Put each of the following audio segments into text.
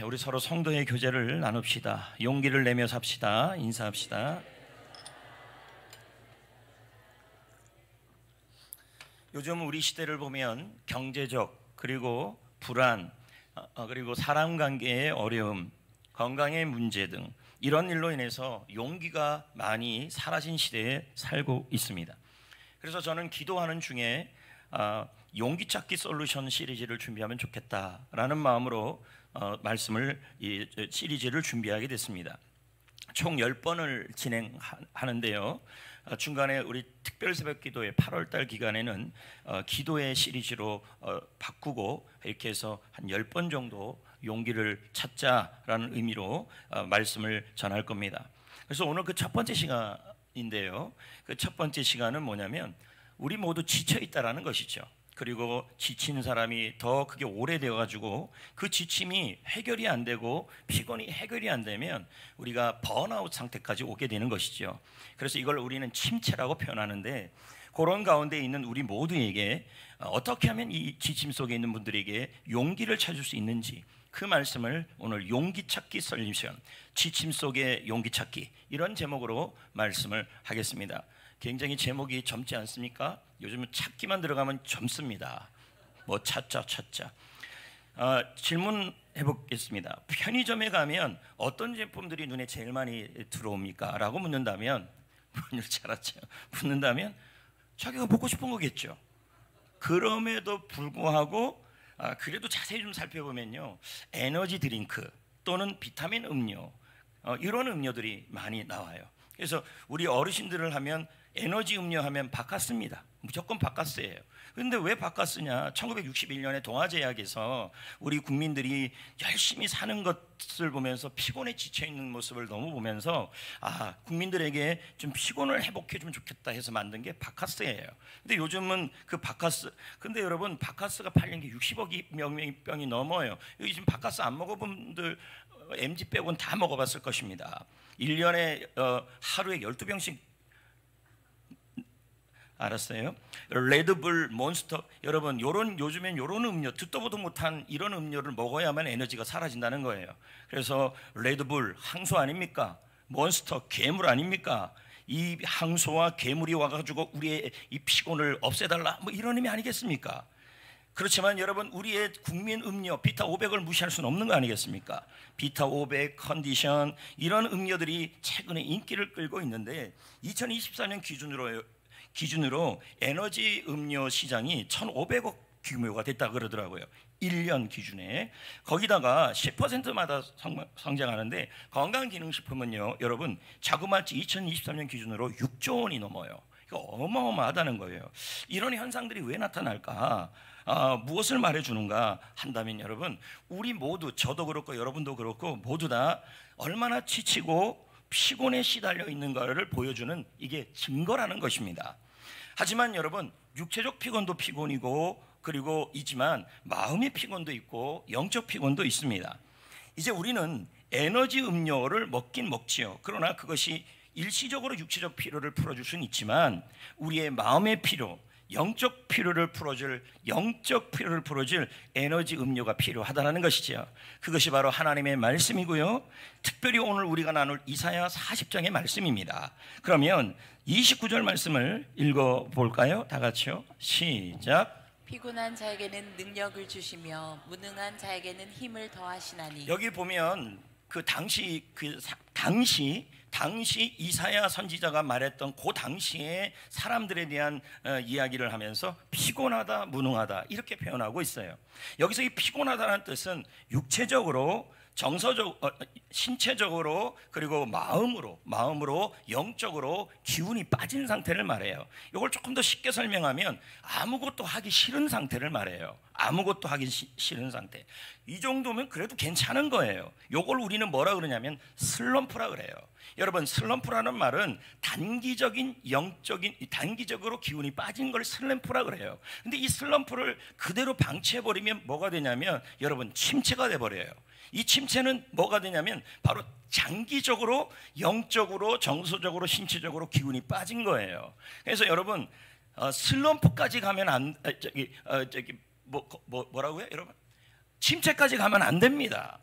우리 서로 성도의 교제를 나눕시다. 용기를 내며 삽시다. 인사합시다. 요즘 우리 시대를 보면 경제적 그리고 불안 그리고 사람 관계의 어려움, 건강의 문제 등 이런 일로 인해서 용기가 많이 사라진 시대에 살고 있습니다. 그래서 저는 기도하는 중에 용기 찾기 솔루션 시리즈를 준비하면 좋겠다라는 마음으로 말씀을 이 시리즈를 준비하게 됐습니다. 총 10번을 진행하는데요. 중간에 우리 특별 새벽 기도의 8월달 기간에는 기도의 시리즈로 바꾸고 이렇게 해서 한 10번 정도 용기를 찾자라는 의미로 말씀을 전할 겁니다. 그래서 오늘 그 첫 번째 시간인데요. 그 첫 번째 시간은 뭐냐면 우리 모두 지쳐 있다라는 것이죠. 그리고 지친 사람이 더 그게 오래되어 가지고 그 지침이 해결이 안 되고 피곤이 해결이 안 되면 우리가 번아웃 상태까지 오게 되는 것이죠. 그래서 이걸 우리는 침체라고 표현하는데, 그런 가운데 있는 우리 모두에게 어떻게 하면 이 지침 속에 있는 분들에게 용기를 찾을 수 있는지, 그 말씀을 오늘 용기 찾기 솔루션, 지침 속의 용기 찾기, 이런 제목으로 말씀을 하겠습니다. 굉장히 제목이 젊지 않습니까? 요즘은 찾기만 들어가면 젊습니다. 뭐 찾자. 질문해 보겠습니다. 편의점에 가면 어떤 제품들이 눈에 제일 많이 들어옵니까? 라고 묻는다면, 문을 잘았죠. 묻는다면 자기가 먹고 싶은 거겠죠. 그럼에도 불구하고 그래도 자세히 좀 살펴보면요, 에너지 드링크 또는 비타민 음료, 이런 음료들이 많이 나와요. 그래서 우리 어르신들을 하면 에너지 음료 하면 바카스입니다. 무조건 바카스예요. 그런데 왜 바카스냐? 1961년에 동아제약에서 우리 국민들이 열심히 사는 것을 보면서 피곤에 지쳐있는 모습을 너무 보면서 국민들에게 좀 피곤을 회복해주면 좋겠다 해서 만든 게 바카스예요. 근데 요즘은 그 바카스, 근데 여러분 바카스가 팔린 게 60억 명이 넘어요. 여기 지금 바카스 안 먹어본 분들 MZ 빼고는 다 먹어봤을 것입니다. 1년에 하루에 12병씩 알았어요? 레드불, 몬스터, 여러분 요즘엔 요런 음료, 듣도 보도 못한 이런 음료를 먹어야만 에너지가 사라진다는 거예요. 그래서 레드불 항소 아닙니까? 몬스터 괴물 아닙니까? 이 항소와 괴물이 와가지고 우리의 이 피곤을 없애달라, 뭐 이런 의미 아니겠습니까? 그렇지만 여러분, 우리의 국민 음료 비타 500을 무시할 수는 없는 거 아니겠습니까? 비타 500, 컨디션, 이런 음료들이 최근에 인기를 끌고 있는데 2024년 기준으로 에너지 음료 시장이 1,500억 규모가 됐다 그러더라고요. 1년 기준에. 거기다가 10%마다 성장하는데, 건강기능식품은요, 여러분 자그마치 2023년 기준으로 6조 원이 넘어요. 이거 어마어마하다는 거예요. 이런 현상들이 왜 나타날까? 무엇을 말해주는가 한다면, 여러분, 우리 모두, 저도 그렇고 여러분도 그렇고 모두 다 얼마나 지치고 피곤에 시달려 있는 것을 보여주는 이게 증거라는 것입니다. 하지만 여러분, 육체적 피곤도 피곤이고 그리고 있지만 마음의 피곤도 있고 영적 피곤도 있습니다. 이제 우리는 에너지 음료를 먹긴 먹지요. 그러나 그것이 일시적으로 육체적 피로를 풀어줄 수는 있지만 우리의 마음의 피로, 영적 피로를 풀어줄 에너지 음료가 필요하다는 것이죠. 그것이 바로 하나님의 말씀이고요, 특별히 오늘 우리가 나눌 이사야 40장의 말씀입니다. 그러면 29절 말씀을 읽어볼까요? 다 같이요. 시작. 피곤한 자에게는 능력을 주시며 무능한 자에게는 힘을 더하시나니. 여기 보면 그 당시 이사야 선지자가 말했던 그 당시에 사람들에 대한 이야기를 하면서 피곤하다, 무능하다, 이렇게 표현하고 있어요. 여기서 이 피곤하다는 뜻은 육체적으로, 신체적으로, 그리고 마음으로, 영적으로 기운이 빠진 상태를 말해요. 이걸 조금 더 쉽게 설명하면 아무것도 하기 싫은 상태를 말해요. 아무것도 하기 싫은 상태. 이 정도면 그래도 괜찮은 거예요. 이걸 우리는 뭐라 그러냐면 슬럼프라 그래요. 여러분, 슬럼프라는 말은 단기적으로 기운이 빠진 걸 슬럼프라 그래요. 근데 이 슬럼프를 그대로 방치해버리면 뭐가 되냐면, 여러분, 침체가 돼버려요. 이 침체는 뭐가 되냐면 바로 장기적으로 영적으로, 정서적으로, 신체적으로 기운이 빠진 거예요. 그래서 여러분, 슬럼프까지 가면 뭐라고요, 여러분? 침체까지 가면 안 됩니다.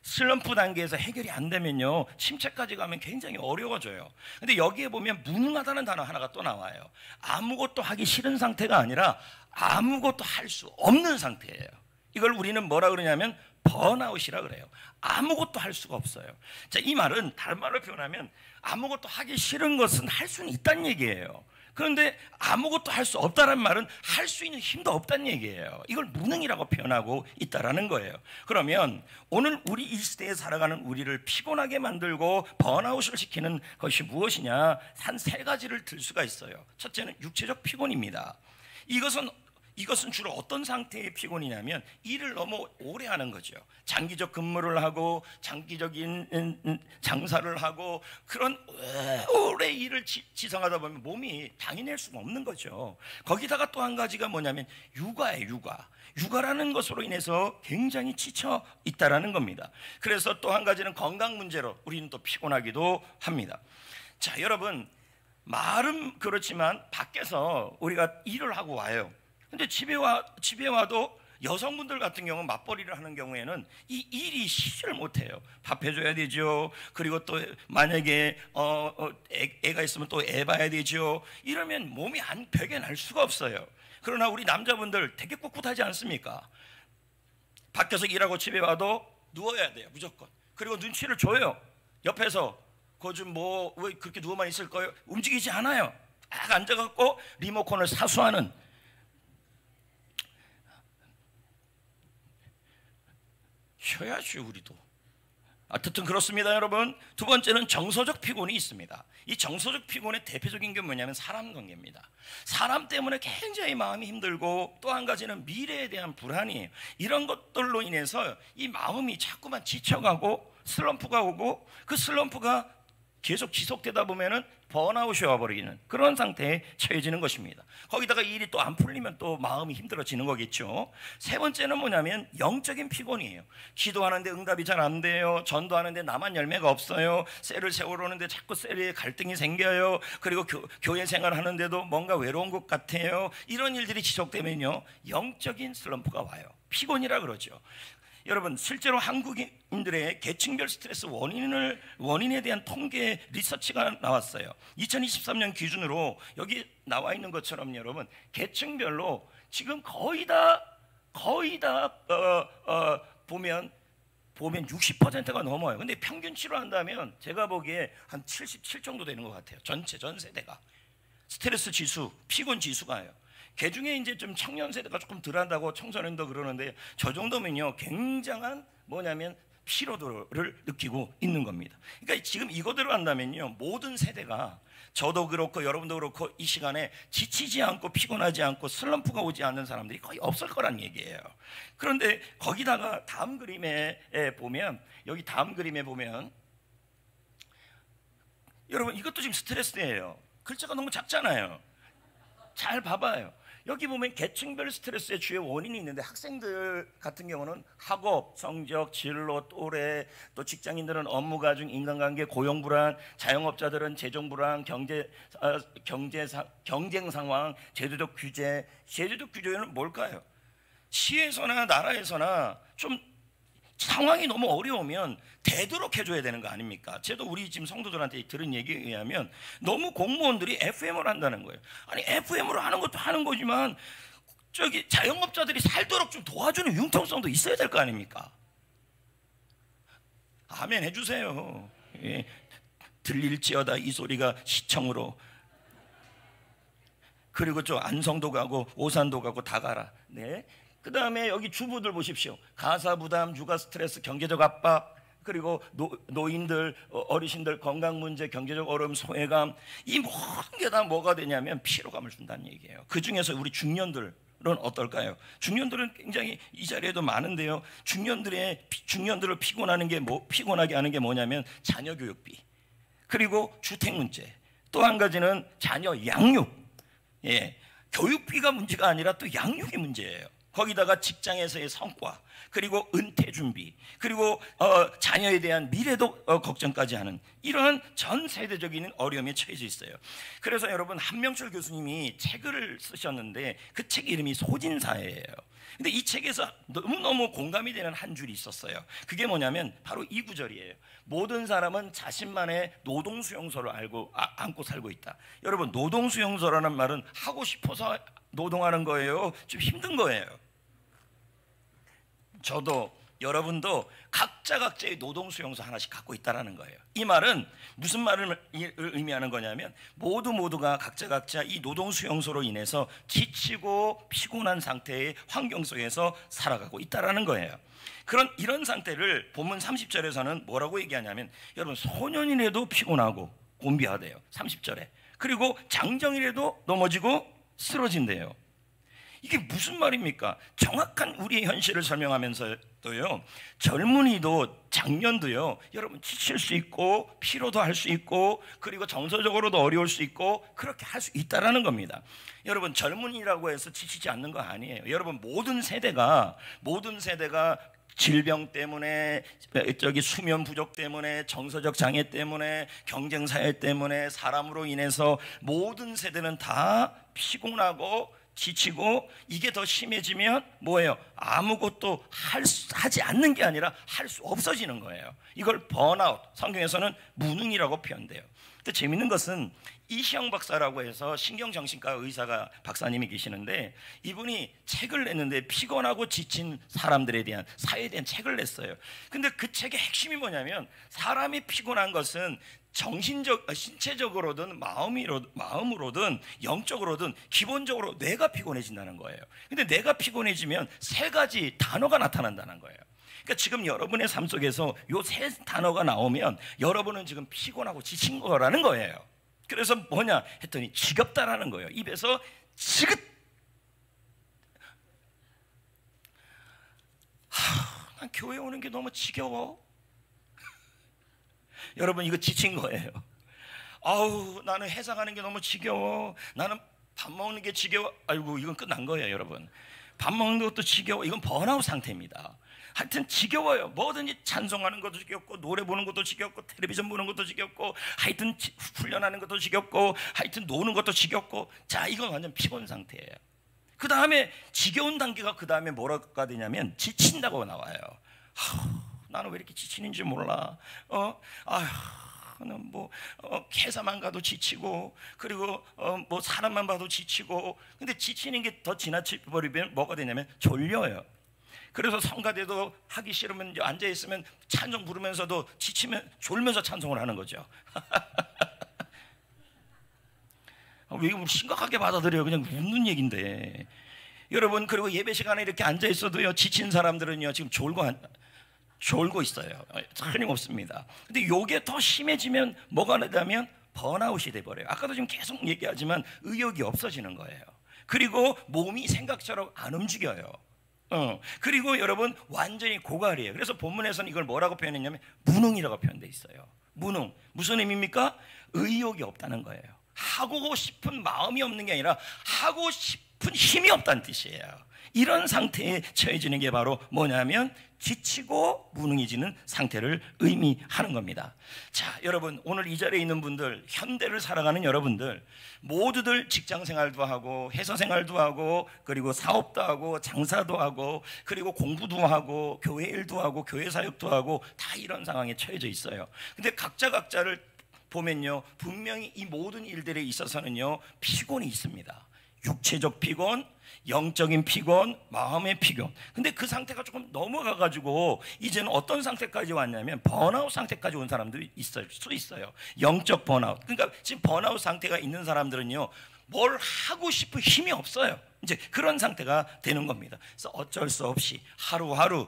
슬럼프 단계에서 해결이 안 되면요, 침체까지 가면 굉장히 어려워져요. 근데 여기에 보면 무능하다는 단어 하나가 또 나와요. 아무것도 하기 싫은 상태가 아니라 아무것도 할 수 없는 상태예요. 이걸 우리는 뭐라 그러냐면 번아웃이라 그래요. 아무것도 할 수가 없어요. 자, 이 말은 다른 말로 표현하면 아무것도 하기 싫은 것은 할 수는 있다는 얘기예요. 그런데 아무것도 할 수 없다는 말은 할 수 있는 힘도 없다는 얘기예요. 이걸 무능이라고 표현하고 있다라는 거예요. 그러면 오늘 우리 이 시대에 살아가는 우리를 피곤하게 만들고 번아웃을 시키는 것이 무엇이냐? 한 세 가지를 들 수가 있어요. 첫째는 육체적 피곤입니다. 이것은 주로 어떤 상태의 피곤이냐면 일을 너무 오래 하는 거죠. 장기적 근무를 하고 장기적인 장사를 하고 그런 오래 일을 지성하다 보면 몸이 당해낼 수가 없는 거죠. 거기다가 또 한 가지가 뭐냐면 육아예요. 육아라는 것으로 인해서 굉장히 지쳐 있다라는 겁니다. 그래서 또 한 가지는 건강 문제로 우리는 또 피곤하기도 합니다. 자, 여러분, 말은 그렇지만 밖에서 우리가 일을 하고 와요. 근데 집에 와도 여성분들 같은 경우는 맞벌이를 하는 경우에는 이 일이 쉬지를 못해요. 밥 해줘야 되죠. 그리고 또 만약에 애가 있으면 또 애 봐야 되죠. 이러면 몸이 벽에 날 수가 없어요. 그러나 우리 남자분들 되게 꿋꿋하지 않습니까? 밖에서 일하고 집에 와도 누워야 돼요, 무조건. 그리고 눈치를 줘요. 옆에서 좀 왜 그렇게 누워만 있을 거예요? 움직이지 않아요. 딱 앉아갖고 리모컨을 사수하는. 쉬어야지 우리도. 어쨌든 그렇습니다, 여러분. 두 번째는 정서적 피곤이 있습니다. 이 정서적 피곤의 대표적인 게 뭐냐면 사람 관계입니다. 사람 때문에 굉장히 마음이 힘들고 또 한 가지는 미래에 대한 불안이에요. 이런 것들로 인해서 이 마음이 자꾸만 지쳐가고 슬럼프가 오고 그 슬럼프가 계속 지속되다 보면은 번아웃이 와버리는 그런 상태에 처해지는 것입니다. 거기다가 이 일이 또 안 풀리면 또 마음이 힘들어지는 거겠죠. 세 번째는 뭐냐면 영적인 피곤이에요. 기도하는데 응답이 잘 안 돼요. 전도하는데 나만 열매가 없어요. 셀을 세우려는데 자꾸 셀에 갈등이 생겨요. 그리고 교회 생활하는데도 뭔가 외로운 것 같아요. 이런 일들이 지속되면요, 영적인 슬럼프가 와요. 피곤이라 그러죠. 여러분, 실제로 한국인들의 계층별 스트레스 원인에 대한 통계 리서치가 나왔어요. 2023년 기준으로 여기 나와 있는 것처럼 여러분, 계층별로 지금 거의 다 보면 60%가 넘어요. 근데 평균치로 한다면 제가 보기에 한 77 정도 되는 것 같아요. 전 세대가 스트레스 지수, 피곤 지수가요. 그 중에 이제 좀 청년 세대가 조금 덜한다고 청소년도 그러는데 저 정도면요 굉장한 뭐냐면 피로도를 느끼고 있는 겁니다. 그러니까 지금 이거대로 한다면요 모든 세대가, 저도 그렇고 여러분도 그렇고 이 시간에 지치지 않고 피곤하지 않고 슬럼프가 오지 않는 사람들이 거의 없을 거란 얘기예요. 그런데 거기다가 다음 그림에 보면 여러분, 이것도 지금 스트레스예요. 글자가 너무 작잖아요. 잘 봐봐요. 여기 보면 계층별 스트레스의 주요 원인이 있는데 경우들 같은 경우는 학업, 성적, 진로, 또래, 또 직장인들은 업무 과중, 인간관계, 고용 불안, 자영업자들은 재정 불안, 경쟁 상황, 제도적 규제. 제도적 규제는 뭘까요? 시에서나 나라에서나 좀 상황이 너무 어려우면 되도록 해줘야 되는 거 아닙니까? 저도 우리 지금 성도들한테 들은 얘기에 의하면 너무 공무원들이 FM을 한다는 거예요. 아니 FM으로 하는 것도 하는 거지만 저기 자영업자들이 살도록 좀 도와주는 융통성도 있어야 될 거 아닙니까? 아멘 해주세요. 예. 들릴지어다 이 소리가 시청으로. 그리고 저 안성도 가고 오산도 가고 다 가라. 네. 그 다음에 여기 주부들 보십시오. 가사 부담, 육아 스트레스, 경제적 압박, 그리고 노인들, 어르신들 건강 문제, 경제적 어려움, 소외감, 이 모든 게 다 뭐가 되냐면 피로감을 준다는 얘기예요. 그 중에서 우리 중년들은 어떨까요? 중년들은 굉장히 이 자리에도 많은데요. 중년들을 피곤하게 하는 게 뭐냐면 자녀 교육비, 그리고 주택 문제, 또 한 가지는 자녀 양육. 예, 교육비가 문제가 아니라 또 양육이 문제예요. 거기다가 직장에서의 성과, 그리고 은퇴 준비, 그리고 자녀에 대한 미래도 걱정까지 하는 이런 전 세대적인 어려움에 처해져 있어요. 그래서 여러분, 한명철 교수님이 책을 쓰셨는데 그 책 이름이 소진사예요. 근데 이 책에서 너무너무 공감이 되는 한 줄이 있었어요. 그게 뭐냐면 바로 이 구절이에요. 모든 사람은 자신만의 노동수용소를 안고 살고 있다. 여러분, 노동수용소라는 말은 하고 싶어서 노동하는 거예요? 좀 힘든 거예요. 저도 여러분도 각자의 노동수용소 하나씩 갖고 있다는 거예요. 이 말은 무슨 말을 의미하는 거냐면 모두가 각자 이 노동수용소로 인해서 지치고 피곤한 상태의 환경 속에서 살아가고 있다는 거예요. 이런 상태를 본문 30절에서는 뭐라고 얘기하냐면, 여러분, 소년이라도 피곤하고 곤비하대요. 30절에. 그리고 장정이라도 넘어지고 쓰러진대요. 이게 무슨 말입니까? 정확한 우리의 현실을 설명하면서도요, 젊은이도 장년도요, 여러분, 지칠 수 있고 피로도 할 수 있고 그리고 정서적으로도 어려울 수 있고 그렇게 할 수 있다라는 겁니다. 여러분, 젊은이라고 해서 지치지 않는 거 아니에요. 여러분, 모든 세대가 질병 때문에, 수면 부족 때문에, 정서적 장애 때문에, 경쟁 사회 때문에, 사람으로 인해서 모든 세대는 다 피곤하고 지치고, 이게 더 심해지면 뭐예요? 아무것도 하지 않는 게 아니라 할 수 없어지는 거예요. 이걸 번아웃, 성경에서는 무능이라고 표현돼요. 근데 재밌는 것은 이시영 박사라고 해서 신경정신과 의사가 박사님이 계시는데, 이분이 책을 냈는데 피곤하고 지친 사람들에 대한, 사회에 대한 책을 냈어요. 근데 그 책의 핵심이 뭐냐면, 사람이 피곤한 것은 신체적으로든 마음으로든 영적으로든 기본적으로 뇌가 피곤해진다는 거예요. 근데 뇌가 피곤해지면 세 가지 단어가 나타난다는 거예요. 그러니까 지금 여러분의 삶 속에서 요 세 단어가 나오면 여러분은 지금 피곤하고 지친 거라는 거예요. 그래서 뭐냐 했더니 지겹다라는 거예요. 입에서 지긋. 난 교회 오는 게 너무 지겨워. 여러분, 이거 지친 거예요. 아우, 나는 회사 가는 게 너무 지겨워. 나는 밥 먹는 게 지겨워. 아이고, 이건 끝난 거예요, 여러분. 밥 먹는 것도 지겨워. 이건 번아웃 상태입니다. 하여튼 지겨워요. 뭐든지 찬송하는 것도 지겹고, 노래 보는 것도 지겹고, 텔레비전 보는 것도 지겹고, 하여튼 훈련하는 것도 지겹고, 하여튼 노는 것도 지겹고. 자, 이건 완전 피곤 상태예요. 그 다음에 지겨운 단계가 그 다음에 뭐가 되냐면 지친다고 나와요. 나는 왜 이렇게 지치는지 몰라. 나는 회사만 가도 지치고, 그리고 사람만 봐도 지치고. 근데 지치는 게 더 지나쳐버리면 뭐가 되냐면 졸려요. 그래서 성가대도 하기 싫으면 앉아 있으면 찬송 부르면서도 지치면 졸면서 찬송을 하는 거죠. 왜 이거 심각하게 받아들여요? 그냥 웃는 얘기인데. 여러분, 그리고 예배 시간에 이렇게 앉아 있어도요, 지친 사람들은요 지금 졸고 있어요. 틀림없습니다. 근데 이게 더 심해지면 뭐가 되냐면 번아웃이 돼버려요. 아까도 지금 계속 얘기하지만 의욕이 없어지는 거예요. 그리고 몸이 생각처럼 안 움직여요. 그리고 여러분, 완전히 고갈이에요. 그래서 본문에서는 이걸 뭐라고 표현했냐면 무능이라고 표현돼 있어요. 무능, 무슨 의미입니까? 의욕이 없다는 거예요. 하고 싶은 마음이 없는 게 아니라 하고 싶은 힘이 없다는 뜻이에요. 이런 상태에 처해지는 게 바로 뭐냐면 지치고 무능해지는 상태를 의미하는 겁니다. 자, 여러분, 오늘 이 자리에 있는 분들, 현대를 살아가는 여러분들 모두들 직장 생활도 하고 회사 생활도 하고 그리고 사업도 하고 장사도 하고 그리고 공부도 하고 교회 일도 하고 교회 사역도 하고 다 이런 상황에 처해져 있어요. 근데 각자를 보면요, 분명히 이 모든 일들에 있어서는요 피곤이 있습니다. 육체적 피곤, 영적인 피곤, 마음의 피곤. 근데 그 상태가 조금 넘어가가지고 이제는 어떤 상태까지 왔냐면 번아웃 상태까지 온 사람들이 있을 수 있어요. 영적 번아웃. 그러니까 지금 번아웃 상태가 있는 사람들은요, 뭘 하고 싶은 힘이 없어요. 이제 그런 상태가 되는 겁니다. 그래서 어쩔 수 없이 하루하루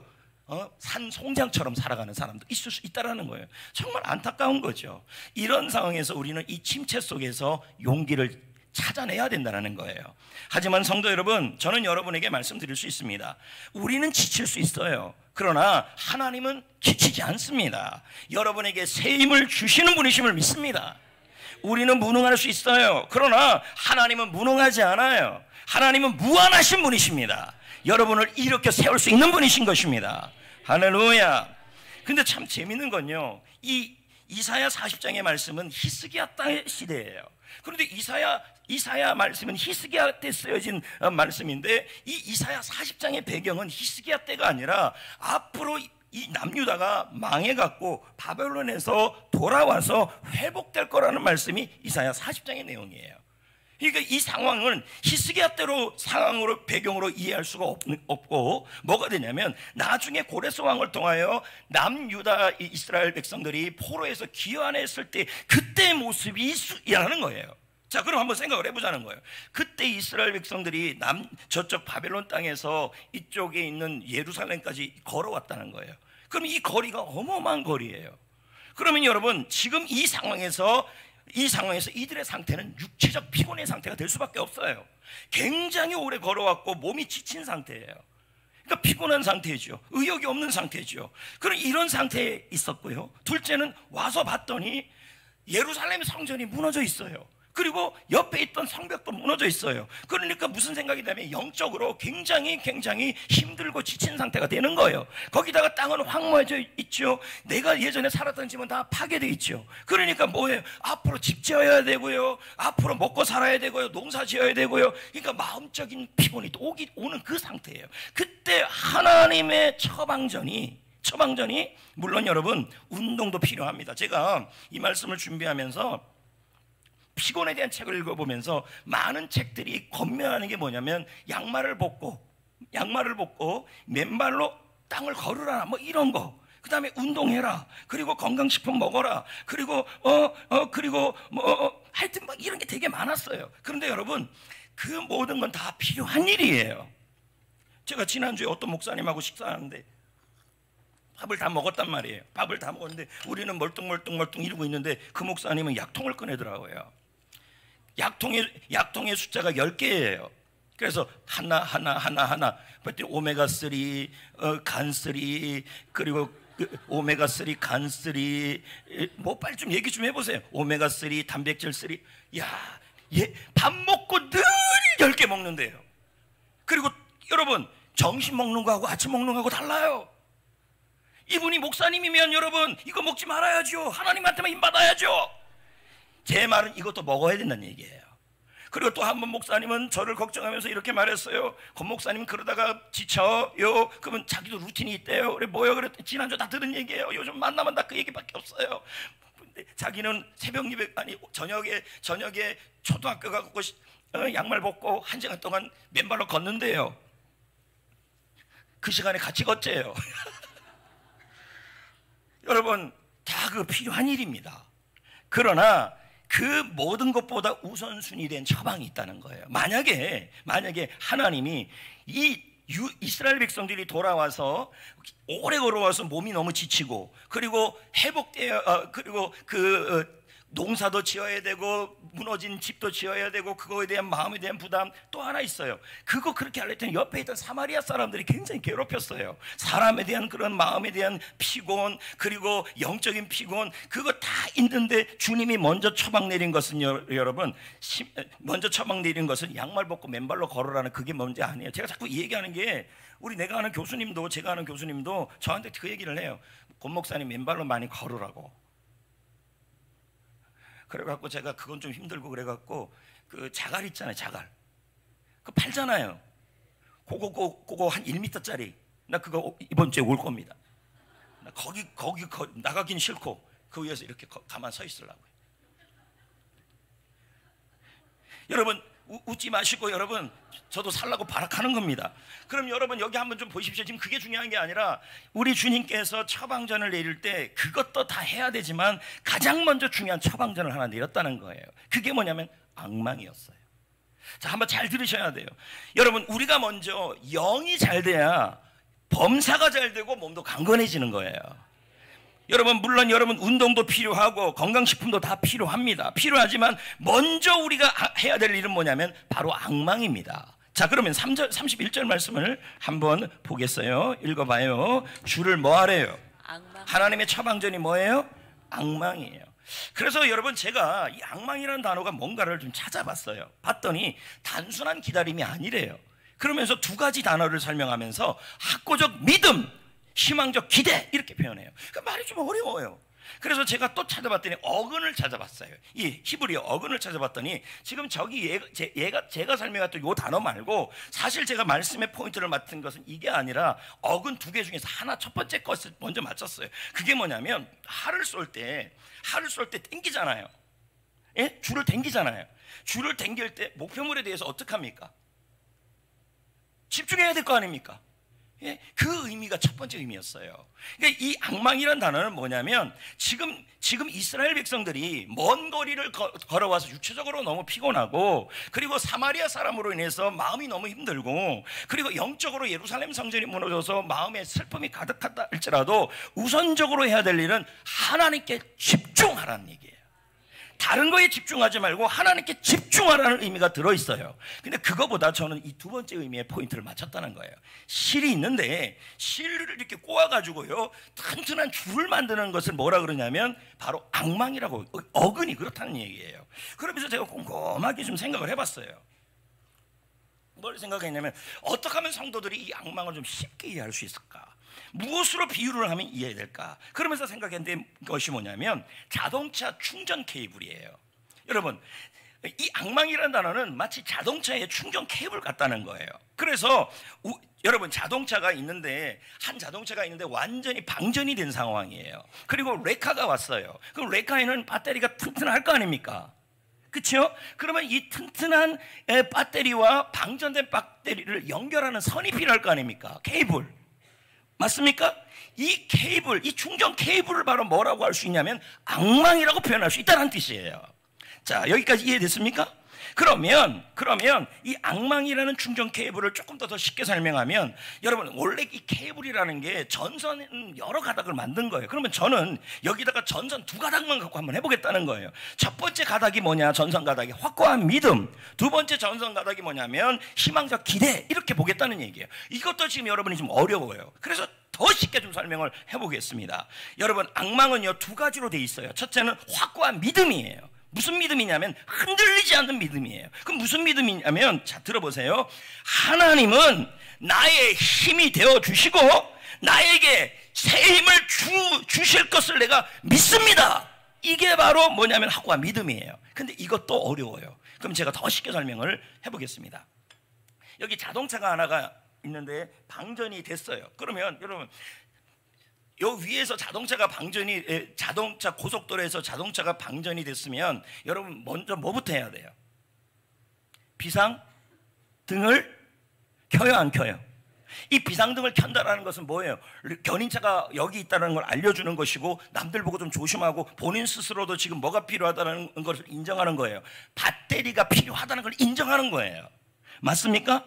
산 송장처럼 살아가는 사람도 있을 수 있다라는 거예요. 정말 안타까운 거죠. 이런 상황에서 우리는 이 침체 속에서 용기를 찾아내야 된다는 거예요. 하지만 성도 여러분, 저는 여러분에게 말씀드릴 수 있습니다. 우리는 지칠 수 있어요. 그러나 하나님은 지치지 않습니다. 여러분에게 새 힘을 주시는 분이심을 믿습니다. 우리는 무능할 수 있어요. 그러나 하나님은 무능하지 않아요. 하나님은 무한하신 분이십니다. 여러분을 일으켜 세울 수 있는 분이신 것입니다. 할렐루야. 근데 참 재밌는 건요, 이 이사야 40장의 말씀은 히스기야 때의 시대예요. 그런데 이사야 말씀은 히스기야 때 쓰여진 말씀인데, 이 이사야 40장의 배경은 히스기야 때가 아니라 앞으로 이 남유다가 망해갖고 바벨론에서 돌아와서 회복될 거라는 말씀이 이사야 40장의 내용이에요. 그러니까 이 상황은 히스기야 때로 상황으로 배경으로 이해할 수가 없고, 뭐가 되냐면 나중에 고레스 왕을 통하여 남유다 이스라엘 백성들이 포로에서 귀환했을 때 그때의 모습이 이라는 거예요. 자, 그럼 한번 생각을 해보자는 거예요. 그때 이스라엘 백성들이 저쪽 바벨론 땅에서 이쪽에 있는 예루살렘까지 걸어왔다는 거예요. 그럼 이 거리가 어마어마한 거리예요. 그러면 여러분, 지금 이 상황에서 이들의 상태는 육체적 피곤의 상태가 될 수밖에 없어요. 굉장히 오래 걸어왔고 몸이 지친 상태예요. 그러니까 피곤한 상태죠. 의욕이 없는 상태죠. 그럼 이런 상태에 있었고요. 둘째는 와서 봤더니 예루살렘 성전이 무너져 있어요. 그리고 옆에 있던 성벽도 무너져 있어요. 그러니까 무슨 생각이 나면 영적으로 굉장히 힘들고 지친 상태가 되는 거예요. 거기다가 땅은 황무해져 있죠. 내가 예전에 살았던 집은 다 파괴되어 있죠. 그러니까 뭐예요? 앞으로 집 지어야 되고요, 앞으로 먹고 살아야 되고요, 농사 지어야 되고요. 그러니까 마음적인 피곤이 또 오는 그 상태예요. 그때 하나님의 처방전이 물론 여러분 운동도 필요합니다. 제가 이 말씀을 준비하면서 피곤에 대한 책을 읽어보면서 많은 책들이 권면하는 게 뭐냐면 양말을 벗고 맨발로 땅을 걸으라, 뭐 이런 거. 그 다음에 운동해라, 그리고 건강식품 먹어라, 그리고 하여튼 막 이런 게 되게 많았어요. 그런데 여러분, 그 모든 건 다 필요한 일이에요. 제가 지난주에 어떤 목사님하고 식사하는데 밥을 다 먹었단 말이에요. 밥을 다 먹었는데 우리는 멀뚱멀뚱 이러고 있는데 그 목사님은 약통을 꺼내더라고요. 약통의 숫자가 10개예요. 그래서 하나 그랬더니 오메가3, 간3, 그리고 오메가3, 간3, 뭐 빨리 좀 얘기 좀 해보세요. 오메가3, 단백질 3. 야, 밥 먹고 늘 10개 먹는데요. 그리고 여러분, 점심 먹는 거하고 아침 먹는 거하고 달라요. 이분이 목사님이면 여러분 이거 먹지 말아야죠. 하나님한테만 힘받아야죠. 제 말은 이것도 먹어야 된다는 얘기예요. 그리고 또 한 번 목사님은 저를 걱정하면서 이렇게 말했어요. 권 목사님 그러다가 지쳐요. 그러면 자기도 루틴이 있대요. 그래 뭐요? 그랬더니 지난주 다 들은 얘기예요. 요즘 만나면 다 그 얘기밖에 없어요. 근데 자기는 새벽 예배 저녁에 초등학교 가고 양말 벗고 1시간 동안 맨발로 걷는데요. 그 시간에 같이 걷재요. 여러분, 다 그 필요한 일입니다. 그러나 그 모든 것보다 우선순위 된 처방이 있다는 거예요. 만약에 하나님이 이스라엘 백성들이 돌아와서 오래 걸어와서 몸이 너무 지치고, 그리고 그리고 농사도 지어야 되고 무너진 집도 지어야 되고 그거에 대한 마음에 대한 부담 또 하나 있어요. 그거 그렇게 할 때는 옆에 있던 사마리아 사람들이 굉장히 괴롭혔어요. 사람에 대한 그런 마음에 대한 피곤, 그리고 영적인 피곤, 그거 다 있는데 주님이 먼저 처방 내린 것은요, 여러분, 먼저 처방 내린 것은 양말 벗고 맨발로 걸으라는 그게 문제 아니에요. 제가 자꾸 이 얘기하는 게, 제가 아는 교수님도 저한테 그 얘기를 해요. 권 목사님 맨발로 많이 걸으라고. 그래갖고 제가 그건 좀 힘들고 그래갖고 그 자갈 있잖아요, 자갈. 그거 팔잖아요. 그거 한 1m짜리. 나 그거 이번 주에 올 겁니다. 나 거기 나가긴 싫고 그 위에서 이렇게 가만 서 있으려고요. 여러분 웃지 마시고, 여러분 저도 살라고 발악하는 겁니다. 그럼 여러분 여기 한번 좀 보십시오. 지금 그게 중요한 게 아니라 우리 주님께서 처방전을 내릴 때 그것도 다 해야 되지만 가장 먼저 중요한 처방전을 하나 내렸다는 거예요. 그게 뭐냐면 악망이었어요. 자, 한번 잘 들으셔야 돼요. 여러분, 우리가 먼저 영이 잘 돼야 범사가 잘 되고 몸도 강건해지는 거예요. 여러분, 물론 여러분 운동도 필요하고 건강식품도 다 필요하지만 먼저 우리가 해야 될 일은 뭐냐면 바로 악망입니다. 자, 그러면 31절 말씀을 한번 보겠어요. 읽어봐요. 주를 뭐 하래요? 악망. 하나님의 처방전이 뭐예요? 악망이에요. 그래서 여러분, 제가 이 악망이라는 단어가 뭔가를 좀 찾아봤어요. 봤더니 단순한 기다림이 아니래요. 그러면서 두 가지 단어를 설명하면서 학구적 믿음, 희망적 기대 이렇게 표현해요. 그러니까 말이 좀 어려워요. 그래서 제가 또 찾아봤더니 어근을 찾아봤어요. 이 히브리어 어근을 찾아봤더니 지금 저기 제가 설명했던 이 단어 말고 사실 제가 말씀의 포인트를 맡은 것은 이게 아니라 어근 두 개 중에서 하나 첫 번째 것을 먼저 맞췄어요. 그게 뭐냐면 활을 쏠 때 당기잖아요. 예? 줄을 당기잖아요. 줄을 당길 때 목표물에 대해서 어떻게 합니까? 집중해야 될 거 아닙니까? 예? 그 의미가 첫 번째 의미였어요. 그러니까 이 악망이라는 단어는 뭐냐면 지금 이스라엘 백성들이 먼 거리를 걸어와서 육체적으로 너무 피곤하고, 그리고 사마리아 사람으로 인해서 마음이 너무 힘들고, 그리고 영적으로 예루살렘 성전이 무너져서 마음에 슬픔이 가득하다 할지라도 우선적으로 해야 될 일은 하나님께 집중하라는 얘기예요. 다른 거에 집중하지 말고 하나님께 집중하라는 의미가 들어있어요. 근데 그거보다 저는 이 두 번째 의미의 포인트를 맞췄다는 거예요. 실이 있는데 실을 이렇게 꼬아가지고요 튼튼한 줄을 만드는 것을 뭐라 그러냐면 바로 악망이라고, 어근이 그렇다는 얘기예요. 그러면서 제가 꼼꼼하게 좀 생각을 해봤어요. 뭘 생각했냐면 어떻게 하면 성도들이 이 악망을 좀 쉽게 이해할 수 있을까? 무엇으로 비유를 하면 이해될까? 그러면서 생각했는데 것이 뭐냐면 자동차 충전 케이블이에요. 여러분, 이 악망이라는 단어는 마치 자동차의 충전 케이블 같다는 거예요. 그래서 여러분 자동차가 있는데 완전히 방전이 된 상황이에요. 그리고 레카가 왔어요. 그럼 레카에는 배터리가 튼튼할 거 아닙니까? 그렇죠? 그러면 이 튼튼한 배터리와 방전된 배터리를 연결하는 선이 필요할 거 아닙니까? 케이블. 맞습니까? 이 케이블, 이 충전 케이블을 바로 뭐라고 할 수 있냐면 악망이라고 표현할 수 있다는 뜻이에요. 자, 여기까지 이해됐습니까? 그러면 이 악망이라는 충전 케이블을 조금 더 쉽게 설명하면, 여러분 원래 이 케이블이라는 게 전선 여러 가닥을 만든 거예요. 그러면 저는 여기다가 전선 두 가닥만 갖고 한번 해보겠다는 거예요. 첫 번째 가닥이 뭐냐? 전선 가닥이 확고한 믿음. 두 번째 전선 가닥이 뭐냐면 희망적 기대. 이렇게 보겠다는 얘기예요. 이것도 지금 여러분이 좀 어려워요. 그래서 더 쉽게 좀 설명을 해보겠습니다. 여러분, 악망은요 두 가지로 돼 있어요. 첫째는 확고한 믿음이에요. 무슨 믿음이냐면 흔들리지 않는 믿음이에요. 그럼 무슨 믿음이냐면, 자 들어보세요. 하나님은 나의 힘이 되어 주시고 나에게 새 힘을 주실 것을 내가 믿습니다. 이게 바로 뭐냐면 확고한 믿음이에요. 근데 이것도 어려워요. 그럼 제가 더 쉽게 설명을 해보겠습니다. 여기 자동차가 하나가 있는데 방전이 됐어요. 그러면 여러분, 요 위에서 자동차 고속도로에서 자동차가 방전이 됐으면 여러분 먼저 뭐부터 해야 돼요? 비상등을 켜요, 안 켜요? 이 비상등을 켠다라는 것은 뭐예요? 견인차가 여기 있다는 걸 알려주는 것이고, 남들 보고 좀 조심하고 본인 스스로도 지금 뭐가 필요하다는 것을 인정하는 거예요. 배터리가 필요하다는 걸 인정하는 거예요. 맞습니까?